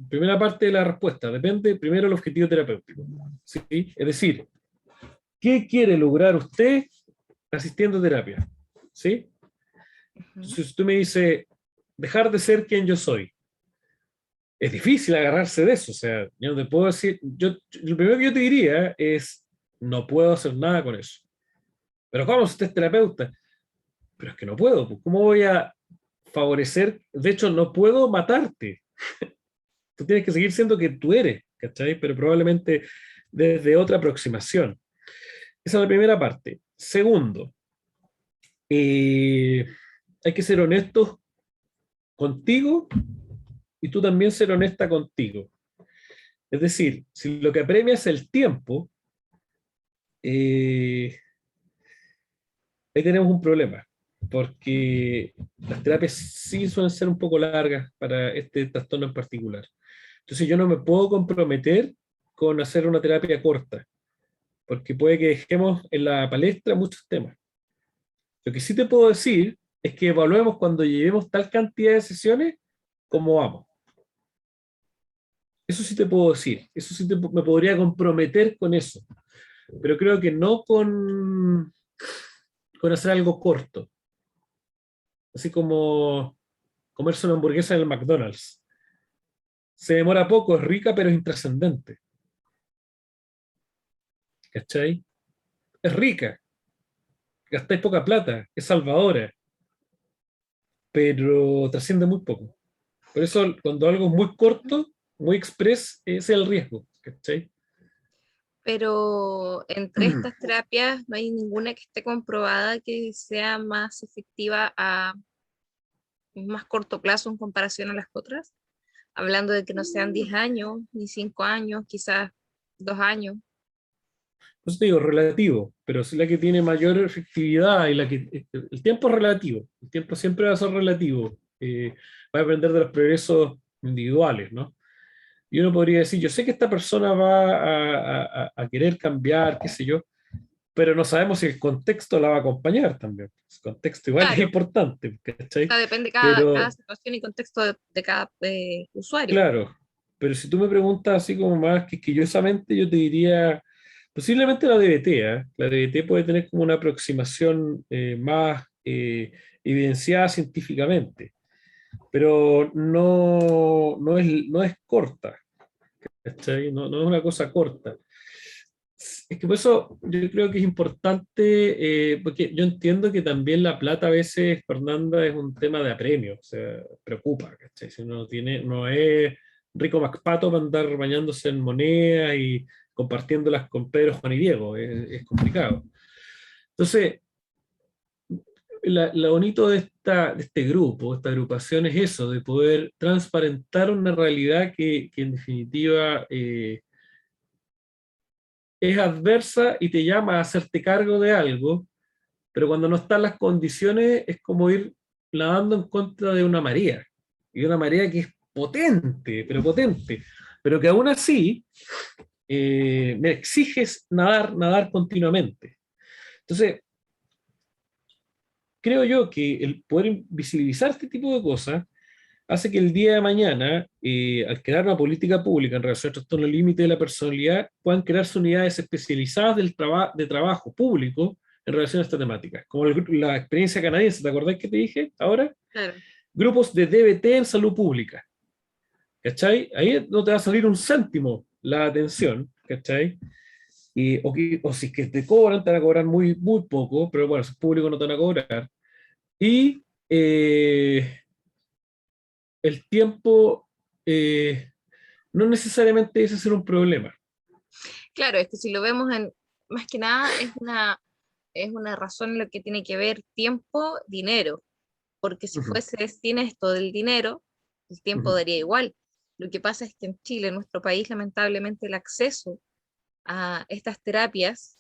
Primera parte de la respuesta, depende primero del objetivo terapéutico. ¿Sí? Es decir, ¿qué quiere lograr usted asistiendo a terapia? ¿Sí? Ujú. Entonces, si tú me dices, dejar de ser quien yo soy, es difícil agarrarse de eso. O sea, yo no te puedo decir, lo primero que yo te diría es, no puedo hacer nada con eso. Pero ¿cómo si usted es terapeuta? Pero es que no puedo, pues, ¿cómo voy a favorecer? De hecho, no puedo matarte. Tú tienes que seguir siendo que tú eres, ¿cachai? Pero probablemente desde otra aproximación. Esa es la primera parte. Segundo, eh, hay que ser honestos contigo y tú también ser honesta contigo. Es decir, si lo que apremia es el tiempo, eh, ahí tenemos un problema, porque las terapias sí suelen ser un poco largas para este trastorno en particular. Entonces yo no me puedo comprometer con hacer una terapia corta, porque puede que dejemos en la palestra muchos temas. Lo que sí te puedo decir es que evaluemos cuando llevemos tal cantidad de sesiones como vamos. Eso sí te puedo decir, eso sí me podría comprometer con eso, pero creo que no con hacer algo corto, así como comerse una hamburguesa en el McDonald's. Se demora poco, es rica, pero es intrascendente. ¿Cachai? Es rica, gastáis poca plata, es salvadora, pero trasciende muy poco. Por eso, cuando algo es muy corto, muy express, ese es el riesgo. ¿Cachai? Pero entre estas terapias no hay ninguna que esté comprobada que sea más efectiva a más corto plazo en comparación a las otras, hablando de que no sean 10 años, ni 5 años, quizás 2 años. Por eso te digo, relativo, pero es la que tiene mayor efectividad y la que el tiempo es relativo, el tiempo siempre va a ser relativo, va a depender de los progresos individuales, ¿no? Y uno podría decir, yo sé que esta persona va a querer cambiar, qué sé yo, pero no sabemos si el contexto la va a acompañar también. El contexto igual es Claro, o importante, ¿cachai? sea, depende cada Pero, situación y contexto de cada usuario. claro, pero si tú me preguntas así como más que quisquillosamente, yo te diría, posiblemente la DBT, ¿eh? La DBT puede tener como una aproximación más evidenciada científicamente, pero no es corta, ¿cachai? No es una cosa corta. Es que por eso yo creo que es importante, porque yo entiendo que también la plata a veces, Fernanda, es un tema de apremio, o sea, preocupa, ¿cachai? Si uno tiene, no es rico Macpato para andar bañándose en monedas y compartiéndolas con Pedro, Juan y Diego, es complicado. Entonces, lo bonito de este grupo, esta agrupación, es eso, de poder transparentar una realidad que en definitiva es adversa y te llama a hacerte cargo de algo, pero cuando no están las condiciones es como ir nadando en contra de una marea, y una marea que es potente, pero que aún así me exiges nadar continuamente. Entonces, creo yo que el poder visibilizar este tipo de cosas hace que el día de mañana, al crear una política pública en relación a trastorno límite de la personalidad, puedan crearse unidades especializadas de trabajo público en relación a esta temática. Como la experiencia canadiense, ¿te acordás que te dije ahora? Claro. Grupos de DBT en salud pública. ¿Cachai? Ahí no te va a salir un céntimo la atención, ¿cachai? O si es que te cobran, te van a cobrar muy poco, pero bueno, si es público no te van a cobrar. Y el tiempo no necesariamente debe ser un problema. Claro, es que si lo vemos en, más que nada, es una razón en lo que tiene que ver tiempo, dinero, porque si Ujú, fuese sin esto del dinero, el tiempo ujú. daría igual. Lo que pasa es que en Chile, en nuestro país, lamentablemente el acceso a estas terapias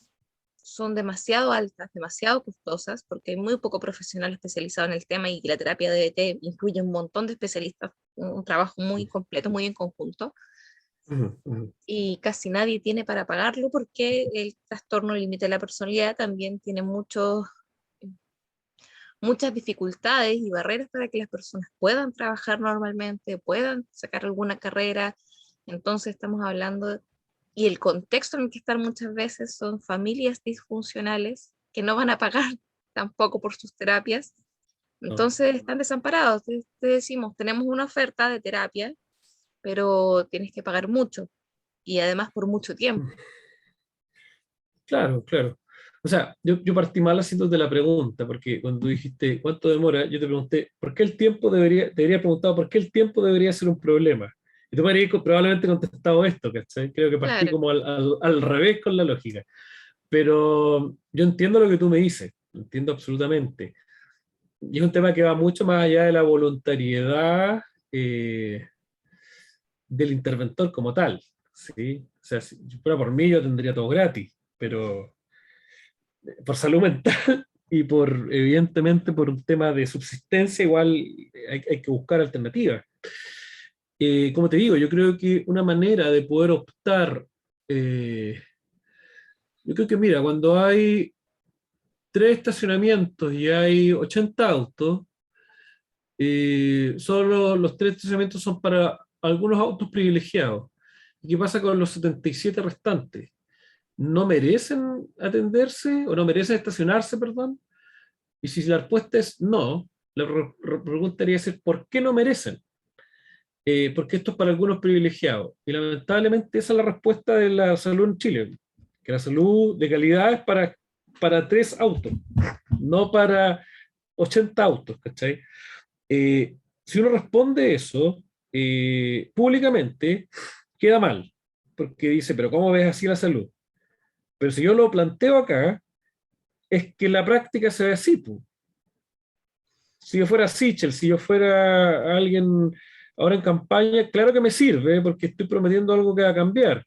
son demasiado altas, demasiado costosas, porque hay muy poco profesional especializado en el tema y la terapia DBT incluye un montón de especialistas, un trabajo muy completo, muy en conjunto, Ujú, ujú. y casi nadie tiene para pagarlo porque el trastorno límite de la personalidad también tiene muchas dificultades y barreras para que las personas puedan trabajar normalmente, puedan sacar alguna carrera. Entonces estamos hablando, y el contexto en el que están muchas veces son familias disfuncionales que no van a pagar tampoco por sus terapias. No. Entonces están desamparados. Te decimos, tenemos una oferta de terapia, pero tienes que pagar mucho y además por mucho tiempo. Claro, claro. O sea, yo partí mal haciéndote la pregunta, porque cuando tú dijiste cuánto demora, yo te pregunté, ¿por qué el tiempo te habría preguntado por qué el tiempo debería ser un problema? Y tú me habrías probablemente contestado esto, ¿cachai? Creo que partí Claro, como al revés con la lógica. Pero yo entiendo lo que tú me dices, lo entiendo absolutamente. Y es un tema que va mucho más allá de la voluntariedad eh, del interventor como tal, ¿sí? O sea, si fuera por mí yo tendría todo gratis, pero por salud mental y evidentemente, por un tema de subsistencia, igual hay que buscar alternativas. Como te digo, yo creo que una manera de poder optar, eh, yo creo que mira, cuando hay 3 estacionamientos y hay 80 autos, solo los 3 estacionamientos son para algunos autos privilegiados. ¿Y qué pasa con los 77 restantes? ¿No merecen atenderse o no merecen estacionarse, perdón? Y si la respuesta es no, la pregunta debería ser ¿por qué no merecen? Porque esto es para algunos privilegiados. Y lamentablemente esa es la respuesta de la salud en Chile, que la salud de calidad es para 3 autos, no para 80 autos, ¿cachai? Si uno responde eso públicamente, queda mal, porque dice, pero ¿cómo ves así la salud? Pero si yo lo planteo acá, es que la práctica se ve así, pues. Si yo fuera Sichel, si yo fuera alguien ahora en campaña, claro que me sirve porque estoy prometiendo algo que va a cambiar.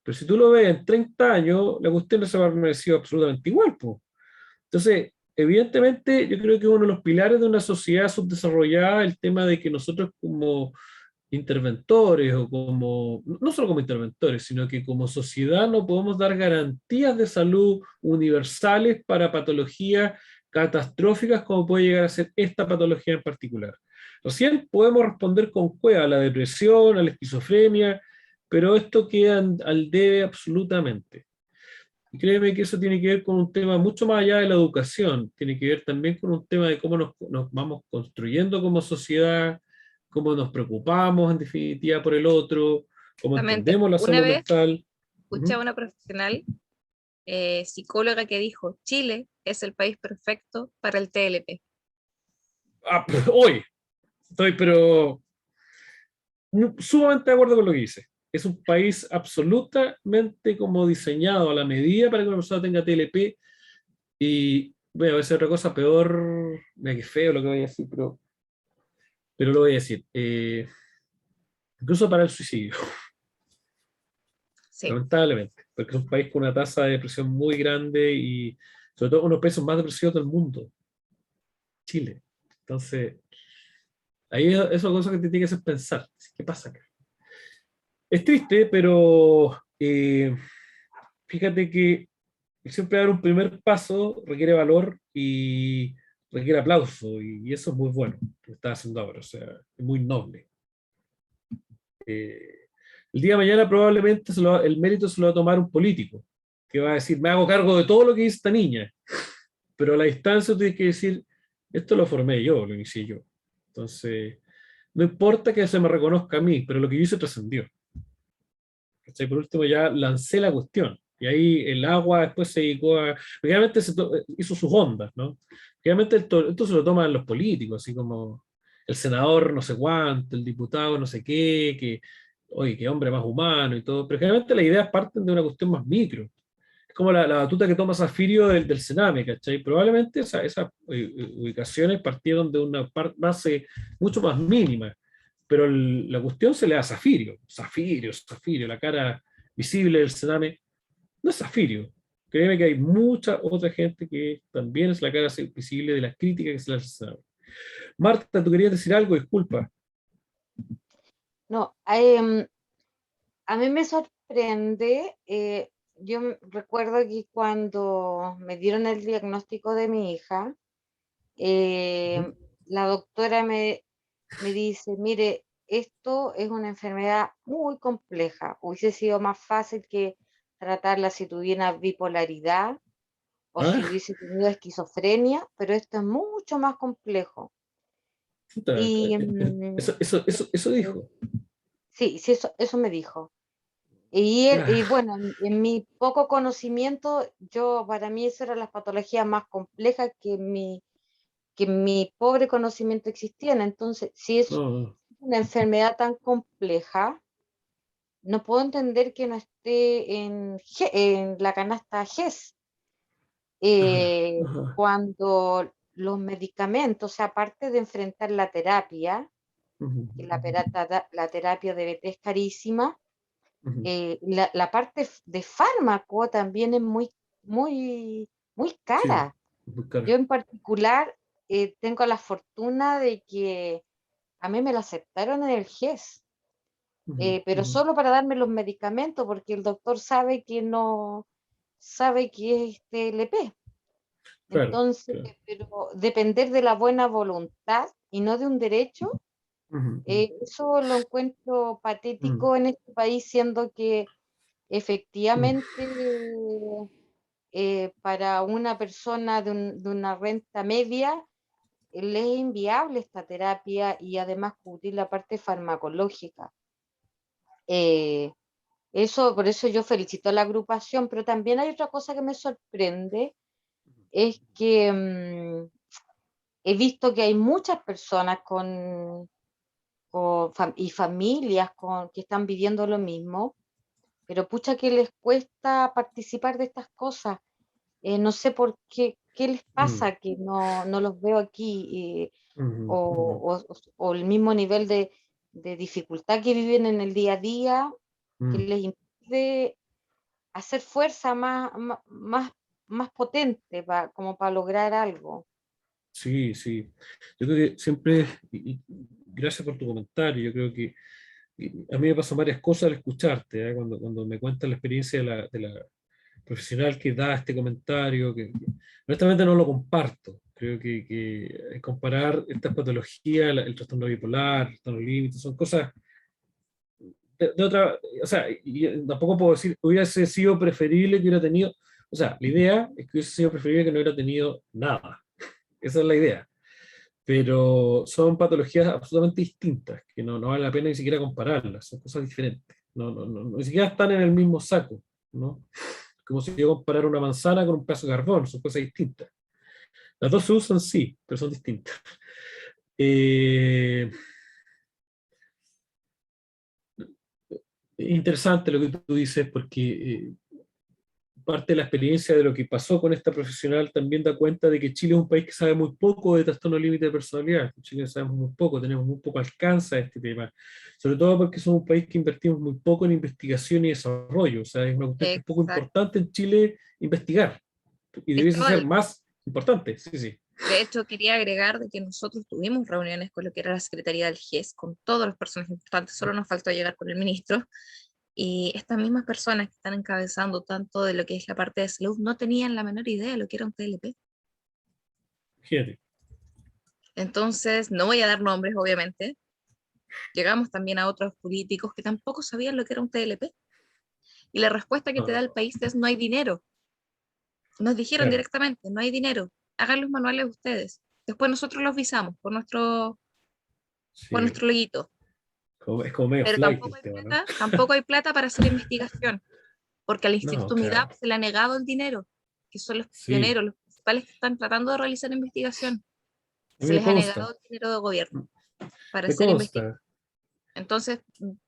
Pero si tú lo ves en 30 años, la cuestión no se va a permanecer absolutamente igual, po. Entonces, evidentemente, yo creo que uno de los pilares de una sociedad subdesarrollada es el tema de que nosotros como interventores o como, no solo como interventores, sino que como sociedad no podemos dar garantías de salud universales para patologías catastróficas como puede llegar a ser esta patología en particular. Recién podemos responder con cueva a la depresión, a la esquizofrenia, pero esto queda al debe absolutamente. Y créeme que eso tiene que ver con un tema mucho más allá de la educación, tiene que ver también con un tema de cómo nos vamos construyendo como sociedad, cómo nos preocupamos en definitiva por el otro, cómo Justamente, entendemos la una salud vez mental. escuché a Ujú. una profesional psicóloga que dijo, Chile es el país perfecto para el TLP. Ah, hoy estoy pero sumamente de acuerdo con lo que dice. Es un país absolutamente como diseñado a la medida para que una persona tenga TLP y, bueno, a veces otra cosa peor, mira que feo lo que voy a decir, pero lo voy a decir. Incluso para el suicidio, Sí, lamentablemente, porque es un país con una tasa de depresión muy grande y sobre todo uno de los países más depresivos del mundo, Chile. Entonces, ahí eso es una cosa que te tiene que hacer pensar. ¿Qué pasa acá? Es triste, pero fíjate que siempre dar un primer paso requiere valor y requiere aplauso, y eso es muy bueno, lo que está haciendo ahora, o sea, es muy noble. Eh, el día de mañana probablemente el mérito se lo va a tomar un político, que va a decir, me hago cargo de todo lo que dice esta niña, pero a la distancia tú tienes que decir, esto lo formé yo, lo inicié yo. Entonces, no importa que se me reconozca a mí, pero lo que yo hice trascendió. ¿Cachai? Por último, ya lancé la cuestión. Y ahí el agua después se dedicó a. Realmente hizo sus ondas, ¿no? Realmente esto se lo toman los políticos, así como el senador no sé cuánto, el diputado no sé qué, que, oye, qué hombre más humano y todo. Pero generalmente las ideas parten de una cuestión más micro. Es como la batuta que toma Zafirio del Sename, ¿cachai? Probablemente esas ubicaciones partieron de una base mucho más mínima, pero la cuestión se le da a Zafirio, Zafirio, Zafirio, la cara visible del Sename, no es Zafirio. Créeme que hay mucha otra gente que también es la cara visible de las críticas que se le hace al Sename. Marta, tú querías decir algo, disculpa. No, a mí me sorprende, recuerdo que cuando me dieron el diagnóstico de mi hija, Ujú. la doctora me dice, mire, esto es una enfermedad muy compleja, hubiese sido más fácil que tratarla si tuviera bipolaridad o si Ah, hubiese tenido esquizofrenia, pero esto es mucho más complejo. puta, Y eso dijo. sí, sí, eso me dijo. Y Ah, bueno, en mi poco conocimiento, para mí esas eran las patologías más complejas que en mi pobre conocimiento existían. Entonces, si es no, una enfermedad tan compleja, no puedo entender que no esté en la canasta GES, ajá, ajá, cuando los medicamentos, o sea, aparte de enfrentar la terapia, ujú, que la terapia de BT es carísima, ujú, la parte de fármaco también es muy, muy sí, cara. muy Yo caro. en particular tengo la fortuna de que a mí me la aceptaron en el GES, Ujú, pero ujú. solo para darme los medicamentos, porque el doctor sabe que no sabe que es TLP. Claro, Entonces, claro. pero depender de la buena voluntad y no de un derecho, Ujú, ujú, eso lo encuentro ujú, patético en este país, siendo que ujú. efectivamente para una persona de una renta media le es inviable esta terapia y además cubrir la parte farmacológica. Eh, por eso yo felicito a la agrupación, pero también hay otra cosa que me sorprende, es que he visto que hay muchas personas y familias que están viviendo lo mismo, pero pucha que les cuesta participar de estas cosas. No sé por qué, ¿qué les mm, pasa que no los veo aquí? mm, mm, O el mismo nivel de dificultad que viven en el día a día, que mm. les impide hacer fuerza más potente como para lograr algo. Sí, sí. Yo creo que siempre, gracias por tu comentario, yo creo que a mí me pasan varias cosas al escucharte, ¿eh? Cuando me cuentas la experiencia de la profesional que da este comentario, que honestamente no lo comparto. Creo que comparar estas patologías, el trastorno bipolar, el trastorno límite, son cosas de otra, o sea, y tampoco puedo decir, hubiese sido preferible que hubiera tenido, o sea, la idea es que hubiese sido preferible que no hubiera tenido nada. Esa es la idea. Pero son patologías absolutamente distintas, que no vale la pena ni siquiera compararlas, son cosas diferentes. Ni siquiera están en el mismo saco, ¿no? Como si yo comparara una manzana con un pedazo de carbón, son cosas distintas. Las dos se usan, sí, pero son distintas. Eh, Interesante lo que tú dices, porque parte de la experiencia de lo que pasó con esta profesional también da cuenta de que Chile es un país que sabe muy poco de trastorno límite de personalidad. En Chile sabemos muy poco, tenemos muy poco alcance a este tema. Sobre todo porque somos un país que invertimos muy poco en investigación y desarrollo. O sea, es una cuestión que es poco Exacto. importante en Chile investigar. Y debiese Cristóbal, ser más importante, sí, sí. de hecho, quería agregar de que nosotros tuvimos reuniones con lo que era la Secretaría del GES, con todas las personas importantes, solo nos faltó llegar con el ministro, y estas mismas personas que están encabezando tanto de lo que es la parte de salud no tenían la menor idea de lo que era un TLP. Fíjate. Entonces, no voy a dar nombres, obviamente. Llegamos también a otros políticos que tampoco sabían lo que era un TLP. Y la respuesta que te da el Ah, país es no hay dinero. Nos dijeron claro, directamente, no hay dinero, hagan los manuales ustedes. Después nosotros los visamos por sí. nuestro loguito. Es como medio Pero flight el tema, ¿no? tampoco hay plata para hacer investigación, porque al No, Instituto MIDAP claro. se le ha negado el dinero, que son los Sí, pioneros, los principales que están tratando de realizar investigación. a mí Se me les ha consta, negado el dinero de gobierno para me hacer investigación. consta. Entonces,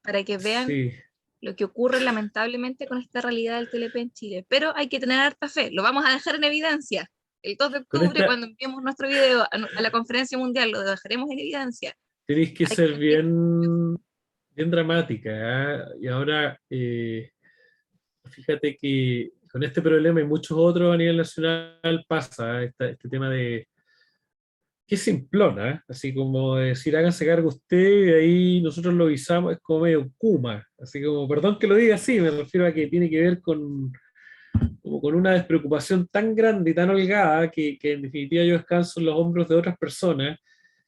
para que vean Sí. lo que ocurre lamentablemente con esta realidad del TLP en Chile. Pero hay que tener harta fe, lo vamos a dejar en evidencia. El 2 de Con octubre, esta cuando enviemos nuestro video a la conferencia mundial, lo dejaremos en evidencia. tenéis que Hay que ser seguir. bien dramática, ¿eh? Y ahora, fíjate que con este problema y muchos otros a nivel nacional pasa este tema de que es simplona, ¿eh? Así como decir háganse cargo usted y ahí nosotros lo visamos, es como medio Kuma, así como, perdón que lo diga así, me refiero a que tiene que ver como con una despreocupación tan grande y tan holgada que en definitiva yo descanso en los hombros de otras personas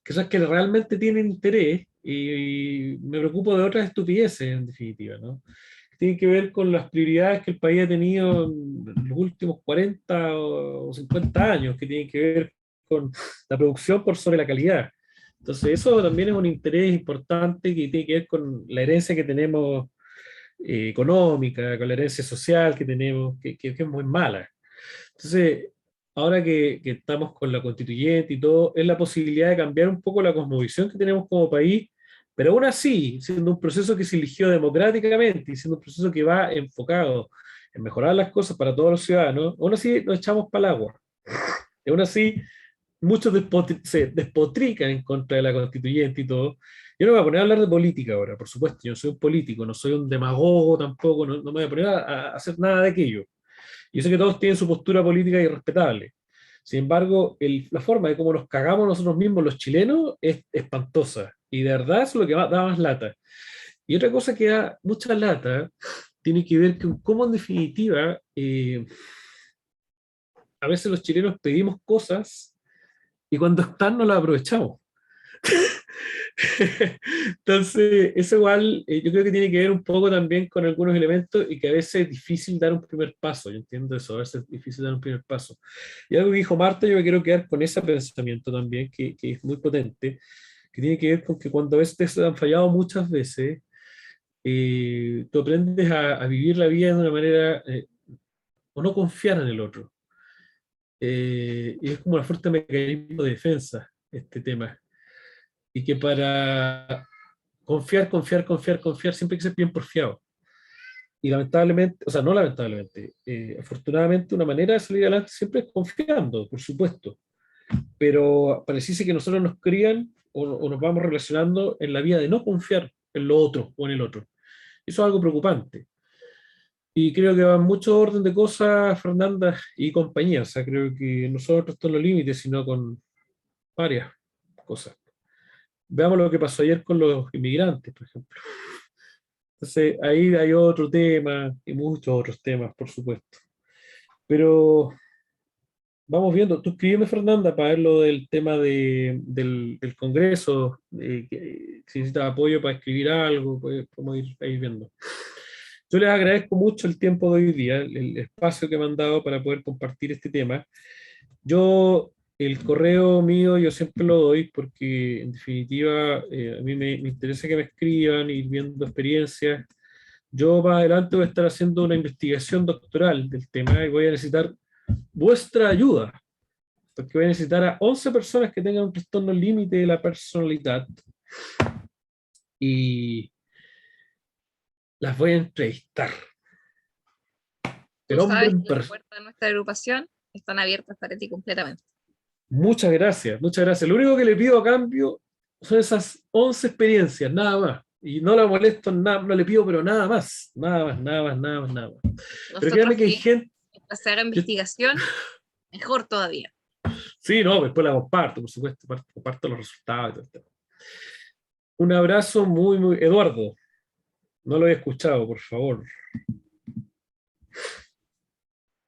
que son las que realmente tienen interés y me preocupo de otras estupideces en definitiva, ¿no? Tiene que ver con las prioridades que el país ha tenido en los últimos 40 o 50 años, que tienen que ver con la producción por sobre la calidad. Entonces, eso también es un interés importante que tiene que ver con la herencia que tenemos económica, con la herencia social que tenemos, que es muy mala. Entonces, ahora que estamos con la constituyente y todo, es la posibilidad de cambiar un poco la cosmovisión que tenemos como país, pero aún así, siendo un proceso que se eligió democráticamente y siendo un proceso que va enfocado en mejorar las cosas para todos los ciudadanos, aún así nos echamos para el agua. Y aún así, muchos se despotrican en contra de la constituyente y todo. Yo no me voy a poner a hablar de política ahora, por supuesto, yo soy un político, no soy un demagogo tampoco, no me voy a poner a hacer nada de aquello. Yo sé que todos tienen su postura política irrespetable. Sin embargo, la forma de cómo nos cagamos nosotros mismos los chilenos es espantosa. Y de verdad eso es lo que da más lata. Y otra cosa que da mucha lata tiene que ver con cómo en definitiva a veces los chilenos pedimos cosas y cuando están no las aprovechamos. Entonces, eso igual yo creo que tiene que ver un poco también con algunos elementos y que a veces es difícil dar un primer paso. Yo entiendo eso, a veces es difícil dar un primer paso. Y algo que dijo Marta, yo me quiero quedar con ese pensamiento también, que es muy potente, que tiene que ver con que cuando a veces te han fallado muchas veces, tú aprendes a vivir la vida de una manera, o no confiar en el otro. Y es como una fuerte mecanismo de defensa, este tema. Y que para confiar, siempre hay que ser bien porfiado. Y lamentablemente, o sea, no lamentablemente, afortunadamente una manera de salir adelante siempre es confiando, por supuesto, pero pareciese que nosotros nos crían o nos vamos relacionando en la vía de no confiar en lo otro o en el otro. Eso es algo preocupante. Y creo que va en mucho orden de cosas, Fernanda y compañía. O sea, creo que no solo esto en los límites, sino con varias cosas. Veamos lo que pasó ayer con los inmigrantes, por ejemplo. Entonces, ahí hay otro tema y muchos otros temas, por supuesto. Pero vamos viendo. Tú escríbeme, Fernanda, para ver lo del tema del Congreso, que si necesitas apoyo para escribir algo, pues podemos ir ahí viendo. Yo les agradezco mucho el tiempo de hoy día, el espacio que me han dado para poder compartir este tema. Yo, el correo mío, yo siempre lo doy porque, en definitiva, a mí me interesa que me escriban, ir viendo experiencias. Yo más adelante voy a estar haciendo una investigación doctoral del tema y voy a necesitar vuestra ayuda, porque voy a necesitar a 11 personas que tengan un trastorno límite de la personalidad y las voy a entrevistar. El Tú hombre sabes en que las persona. puertas de nuestra agrupación están abiertas para ti completamente. Muchas gracias, muchas gracias. Lo único que le pido a cambio son esas 11 experiencias, nada más. Y no la molesto, nada, no le pido, pero nada más. Nada más, nada más, nada más, nada más. Pero Nosotros créanme que hay aquí, gente. mientras se haga investigación, mejor todavía. Sí, no, después la comparto, por supuesto, comparto los resultados y todo esto. Un abrazo muy, muy. Eduardo, no lo he escuchado, por favor.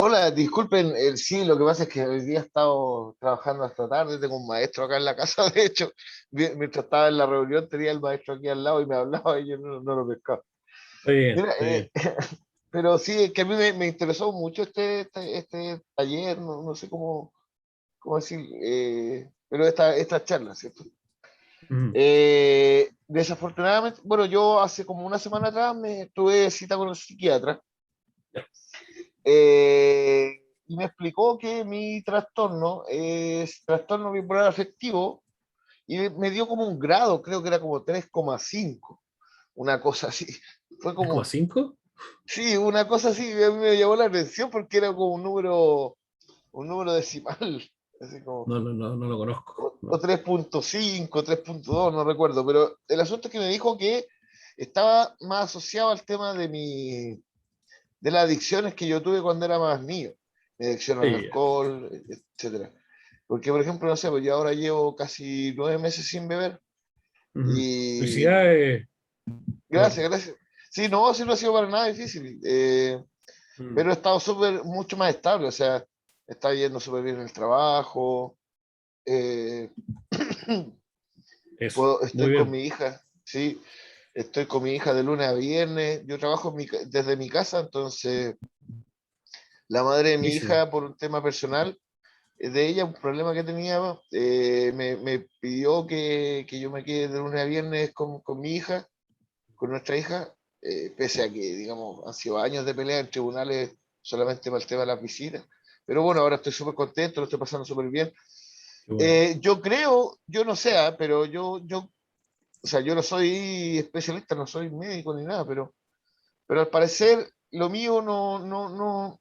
Hola, disculpen, sí, lo que pasa es que hoy día he estado trabajando hasta tarde, tengo un maestro acá en la casa, de hecho, mientras estaba en la reunión tenía el maestro aquí al lado y me hablaba y yo no lo pescaba. Está bien, Mira, está bien. pero sí, es que a mí me interesó mucho este taller, no sé cómo decir, pero esta charla, ¿cierto? Mm. Desafortunadamente, bueno, yo hace como una semana atrás me tuve cita con un psiquiatra. Y me explicó que mi trastorno es trastorno bipolar afectivo y me dio como un grado, creo que era como 3,5, una cosa así. Fue como, 3,5. sí, una cosa así, a mí me llamó la atención porque era como un número decimal, así como, No, no, no, no lo conozco. o No. 3,5, 3,2, no recuerdo, pero el asunto es que me dijo que estaba más asociado al tema de las adicciones que yo tuve cuando era más niño, mi adicción al Sí, alcohol, etcétera. Porque, por ejemplo, no sé, pues yo ahora llevo casi 9 meses sin beber ujú. y Felicidades, gracias, Eduardo. gracias. Sí, no, sí no ha sido para nada difícil, Mm. pero he estado mucho más estable, o sea, está yendo súper bien el trabajo, eh, Eso, muy estoy con bien. mi hija, sí, estoy con mi hija de lunes a viernes, yo trabajo desde mi casa, entonces la madre de mi Buenísimo. hija, por un tema personal, de ella, un problema que tenía, me pidió que yo me quede de lunes a viernes con mi hija, con nuestra hija, pese a que, digamos, han sido años de pelea en tribunales solamente para el tema de las visitas. Pero bueno, ahora estoy súper contento, lo estoy pasando súper bien. Qué bueno. Yo creo, yo no sé, pero o sea, yo no soy especialista, no soy médico ni nada, pero al parecer lo mío no,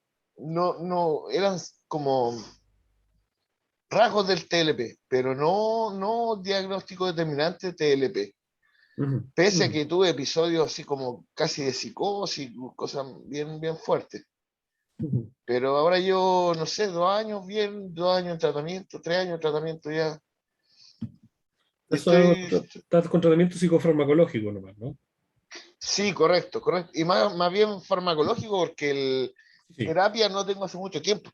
eran como rasgos del TLP, pero no diagnóstico determinante de TLP. Ujú, Pese a ujú, que tuve episodios así como casi de psicosis, cosas bien, bien fuertes. ujú. Pero ahora yo, no sé, 2 años bien, 2 años en tratamiento, 3 años en tratamiento ya. Y estoy, Estás con tratamiento psicofarmacológico nomás, ¿no? sí, correcto, correcto. Y más bien farmacológico porque Sí, terapia no tengo hace mucho tiempo.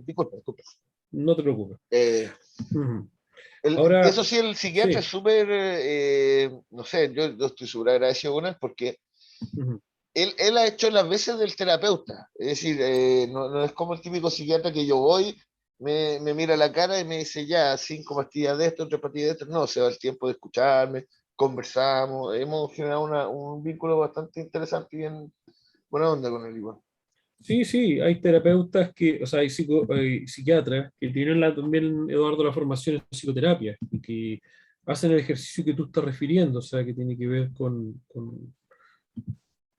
Disculpa, disculpa. no te preocupes. Eh, Ujú. Ahora, Eso sí, el psiquiatra es sí. súper, no sé, yo estoy súper agradecido con él porque Ujú, él ha hecho las veces del terapeuta. Es decir, no es como el típico psiquiatra que yo voy, me mira la cara y me dice ya, 5 pastillas de esto, 3 pastillas de esto. No, se da el tiempo de escucharme, conversamos, hemos generado un vínculo bastante interesante y bien buena onda con él igual. sí, sí, hay terapeutas que, o sea, hay psiquiatras que tienen también, Eduardo, la formación en psicoterapia y que hacen el ejercicio que tú estás refiriendo, o sea, que tiene que ver con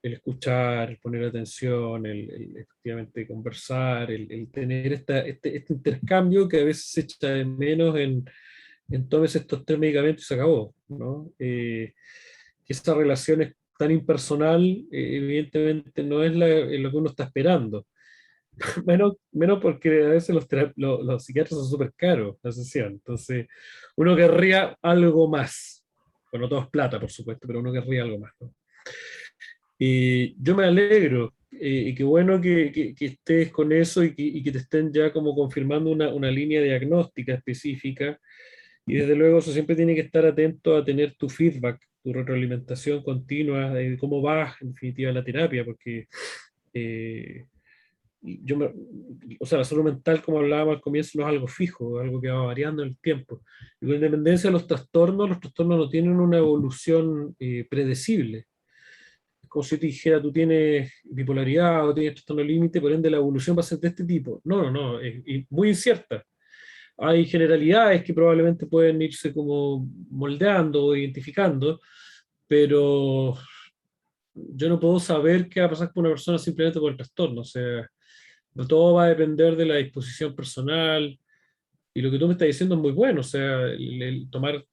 el escuchar, el poner atención, efectivamente conversar, el tener este intercambio que a veces se echa de menos tómese estos 3 medicamentos y se acabó, ¿no? Que esa relación es tan impersonal, evidentemente no es lo que uno está esperando. Menos porque a veces los psiquiatras son súper caros, la sesión. Entonces, uno querría algo más. Bueno, todo es plata, por supuesto, pero uno querría algo más, ¿no? Y yo me alegro, y qué bueno que estés con eso y que te estén ya como confirmando una línea diagnóstica específica. Y desde luego eso siempre tiene que estar atento a tener tu feedback, tu retroalimentación continua de cómo vas en definitiva la terapia, porque eh, yo me- o sea, la salud mental, como hablábamos al comienzo, no es algo fijo, es algo que va variando en el tiempo. Y con independencia de los trastornos no tienen una evolución predecible. Es como si yo te dijera, tú tienes bipolaridad o tienes trastorno límite, por ende la evolución va a ser de este tipo. No, no, no, es muy incierta. Hay generalidades que probablemente pueden irse como moldeando o identificando, pero yo no puedo saber qué va a pasar con una persona simplemente por el trastorno. O sea, no todo va a depender de la disposición personal, y lo que tú me estás diciendo es muy bueno. O sea, el tomar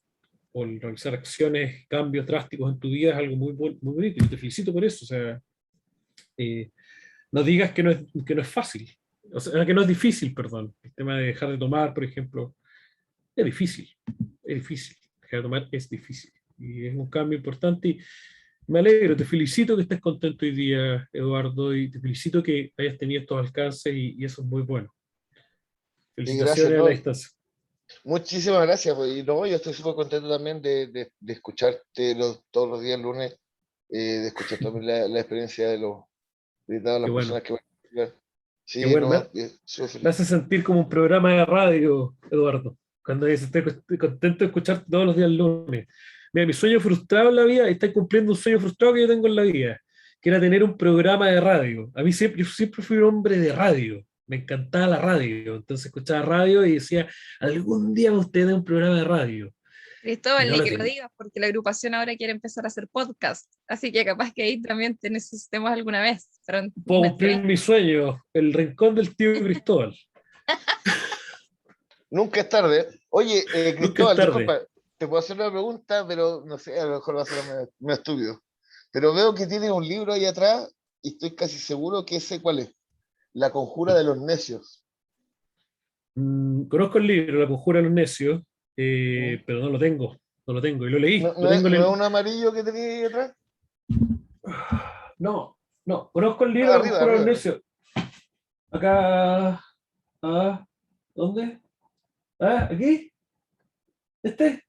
o el realizar acciones, cambios drásticos en tu vida es algo muy bonito, y te felicito por eso. O sea, eh, no digas que no es fácil, o sea, que no es difícil, perdón. El tema de dejar de tomar, por ejemplo, es difícil, es difícil. Dejar de tomar es difícil. Y es un cambio importante. Y me alegro, te felicito que estés contento hoy día, Eduardo, y te felicito que hayas tenido estos alcances, y eso es muy bueno. Y gracias, Felicitaciones a la ¿no? distancia. Muchísimas gracias, pues, y no, yo estoy súper contento también de escucharte todos los días lunes, de escuchar también la experiencia de todas Qué las bueno, personas que van a explicar. qué Sí, bueno. no, súper Me feliz. hace sentir como un programa de radio, Eduardo, cuando dice, estoy contento de escucharte todos los días el lunes. Mira, mi sueño frustrado en la vida, está cumpliendo un sueño frustrado que yo tengo en la vida, que era tener un programa de radio. A mí siempre, yo siempre fui un hombre de radio, me encantaba la radio, entonces escuchaba radio y decía, algún día usted dé un programa de radio, y Cristóbal, no ni lo que lo tengo. digas, porque la agrupación ahora quiere empezar a hacer podcast, así que capaz que ahí también te necesitemos alguna vez para Puedo una cumplir entrevista. mi sueño, el rincón del tío Cristóbal. Nunca es tarde. Oye, Nunca es Cristóbal, tarde. disculpa, te puedo hacer una pregunta, pero no sé, a lo mejor va a ser medio estúpido. Pero veo que tiene un libro ahí atrás y estoy casi seguro que sé cuál es. La conjura de los necios. Conozco el libro, La conjura de los necios, ¿Mm? pero no lo tengo, no lo tengo, y lo leí, ¿No, lo no es, tengo en no es el... un amarillo que tenía ahí atrás? No, no, conozco el No, libro La arriba, conjura de los arriba. necios. Acá, ¿dónde? ¿Aquí? ¿Este?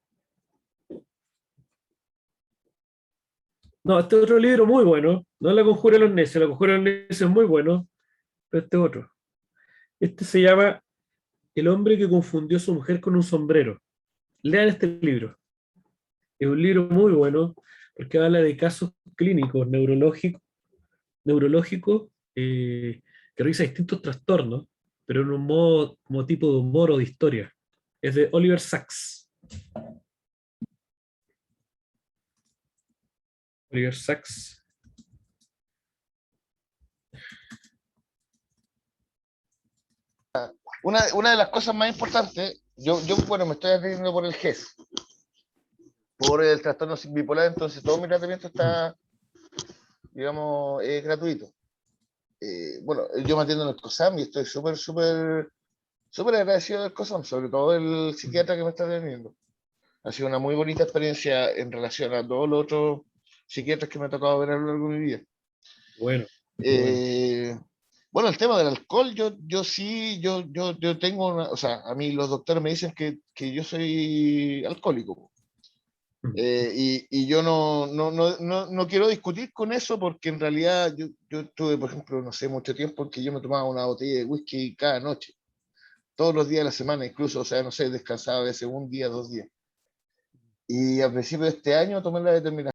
No, este es otro libro muy bueno, no es La conjura de los necios, La conjura de los necios es muy bueno, pero este otro. Este se llama El hombre que confundió a su mujer con un sombrero. Lean este libro. Es un libro muy bueno porque habla de casos clínicos, neurológicos, que revisa distintos trastornos, pero en un modo como tipo de humor o de historia. Es de Oliver Sacks. Oliver Sacks. Una de las cosas más importantes, bueno, me estoy atendiendo por el GES, por el trastorno bipolar, entonces todo mi tratamiento está, digamos, es gratuito. Bueno, yo me atiendo en el COSAM y estoy súper agradecido del COSAM, sobre todo el psiquiatra que me está atendiendo. Ha sido una muy bonita experiencia en relación a todos los otros psiquiatras que me ha tocado ver a lo largo de mi vida. Bueno, qué bueno. Eh, bueno, el tema del alcohol, yo sí, yo tengo o sea, a mí los doctores me dicen que yo soy alcohólico. Y yo no quiero discutir con eso porque en realidad yo tuve, por ejemplo, no sé, mucho tiempo en que yo me tomaba una botella de whisky cada noche, todos los días de la semana, incluso, o sea, no sé, descansaba a veces un día, 2 días. Y a principios de este año tomé la determinación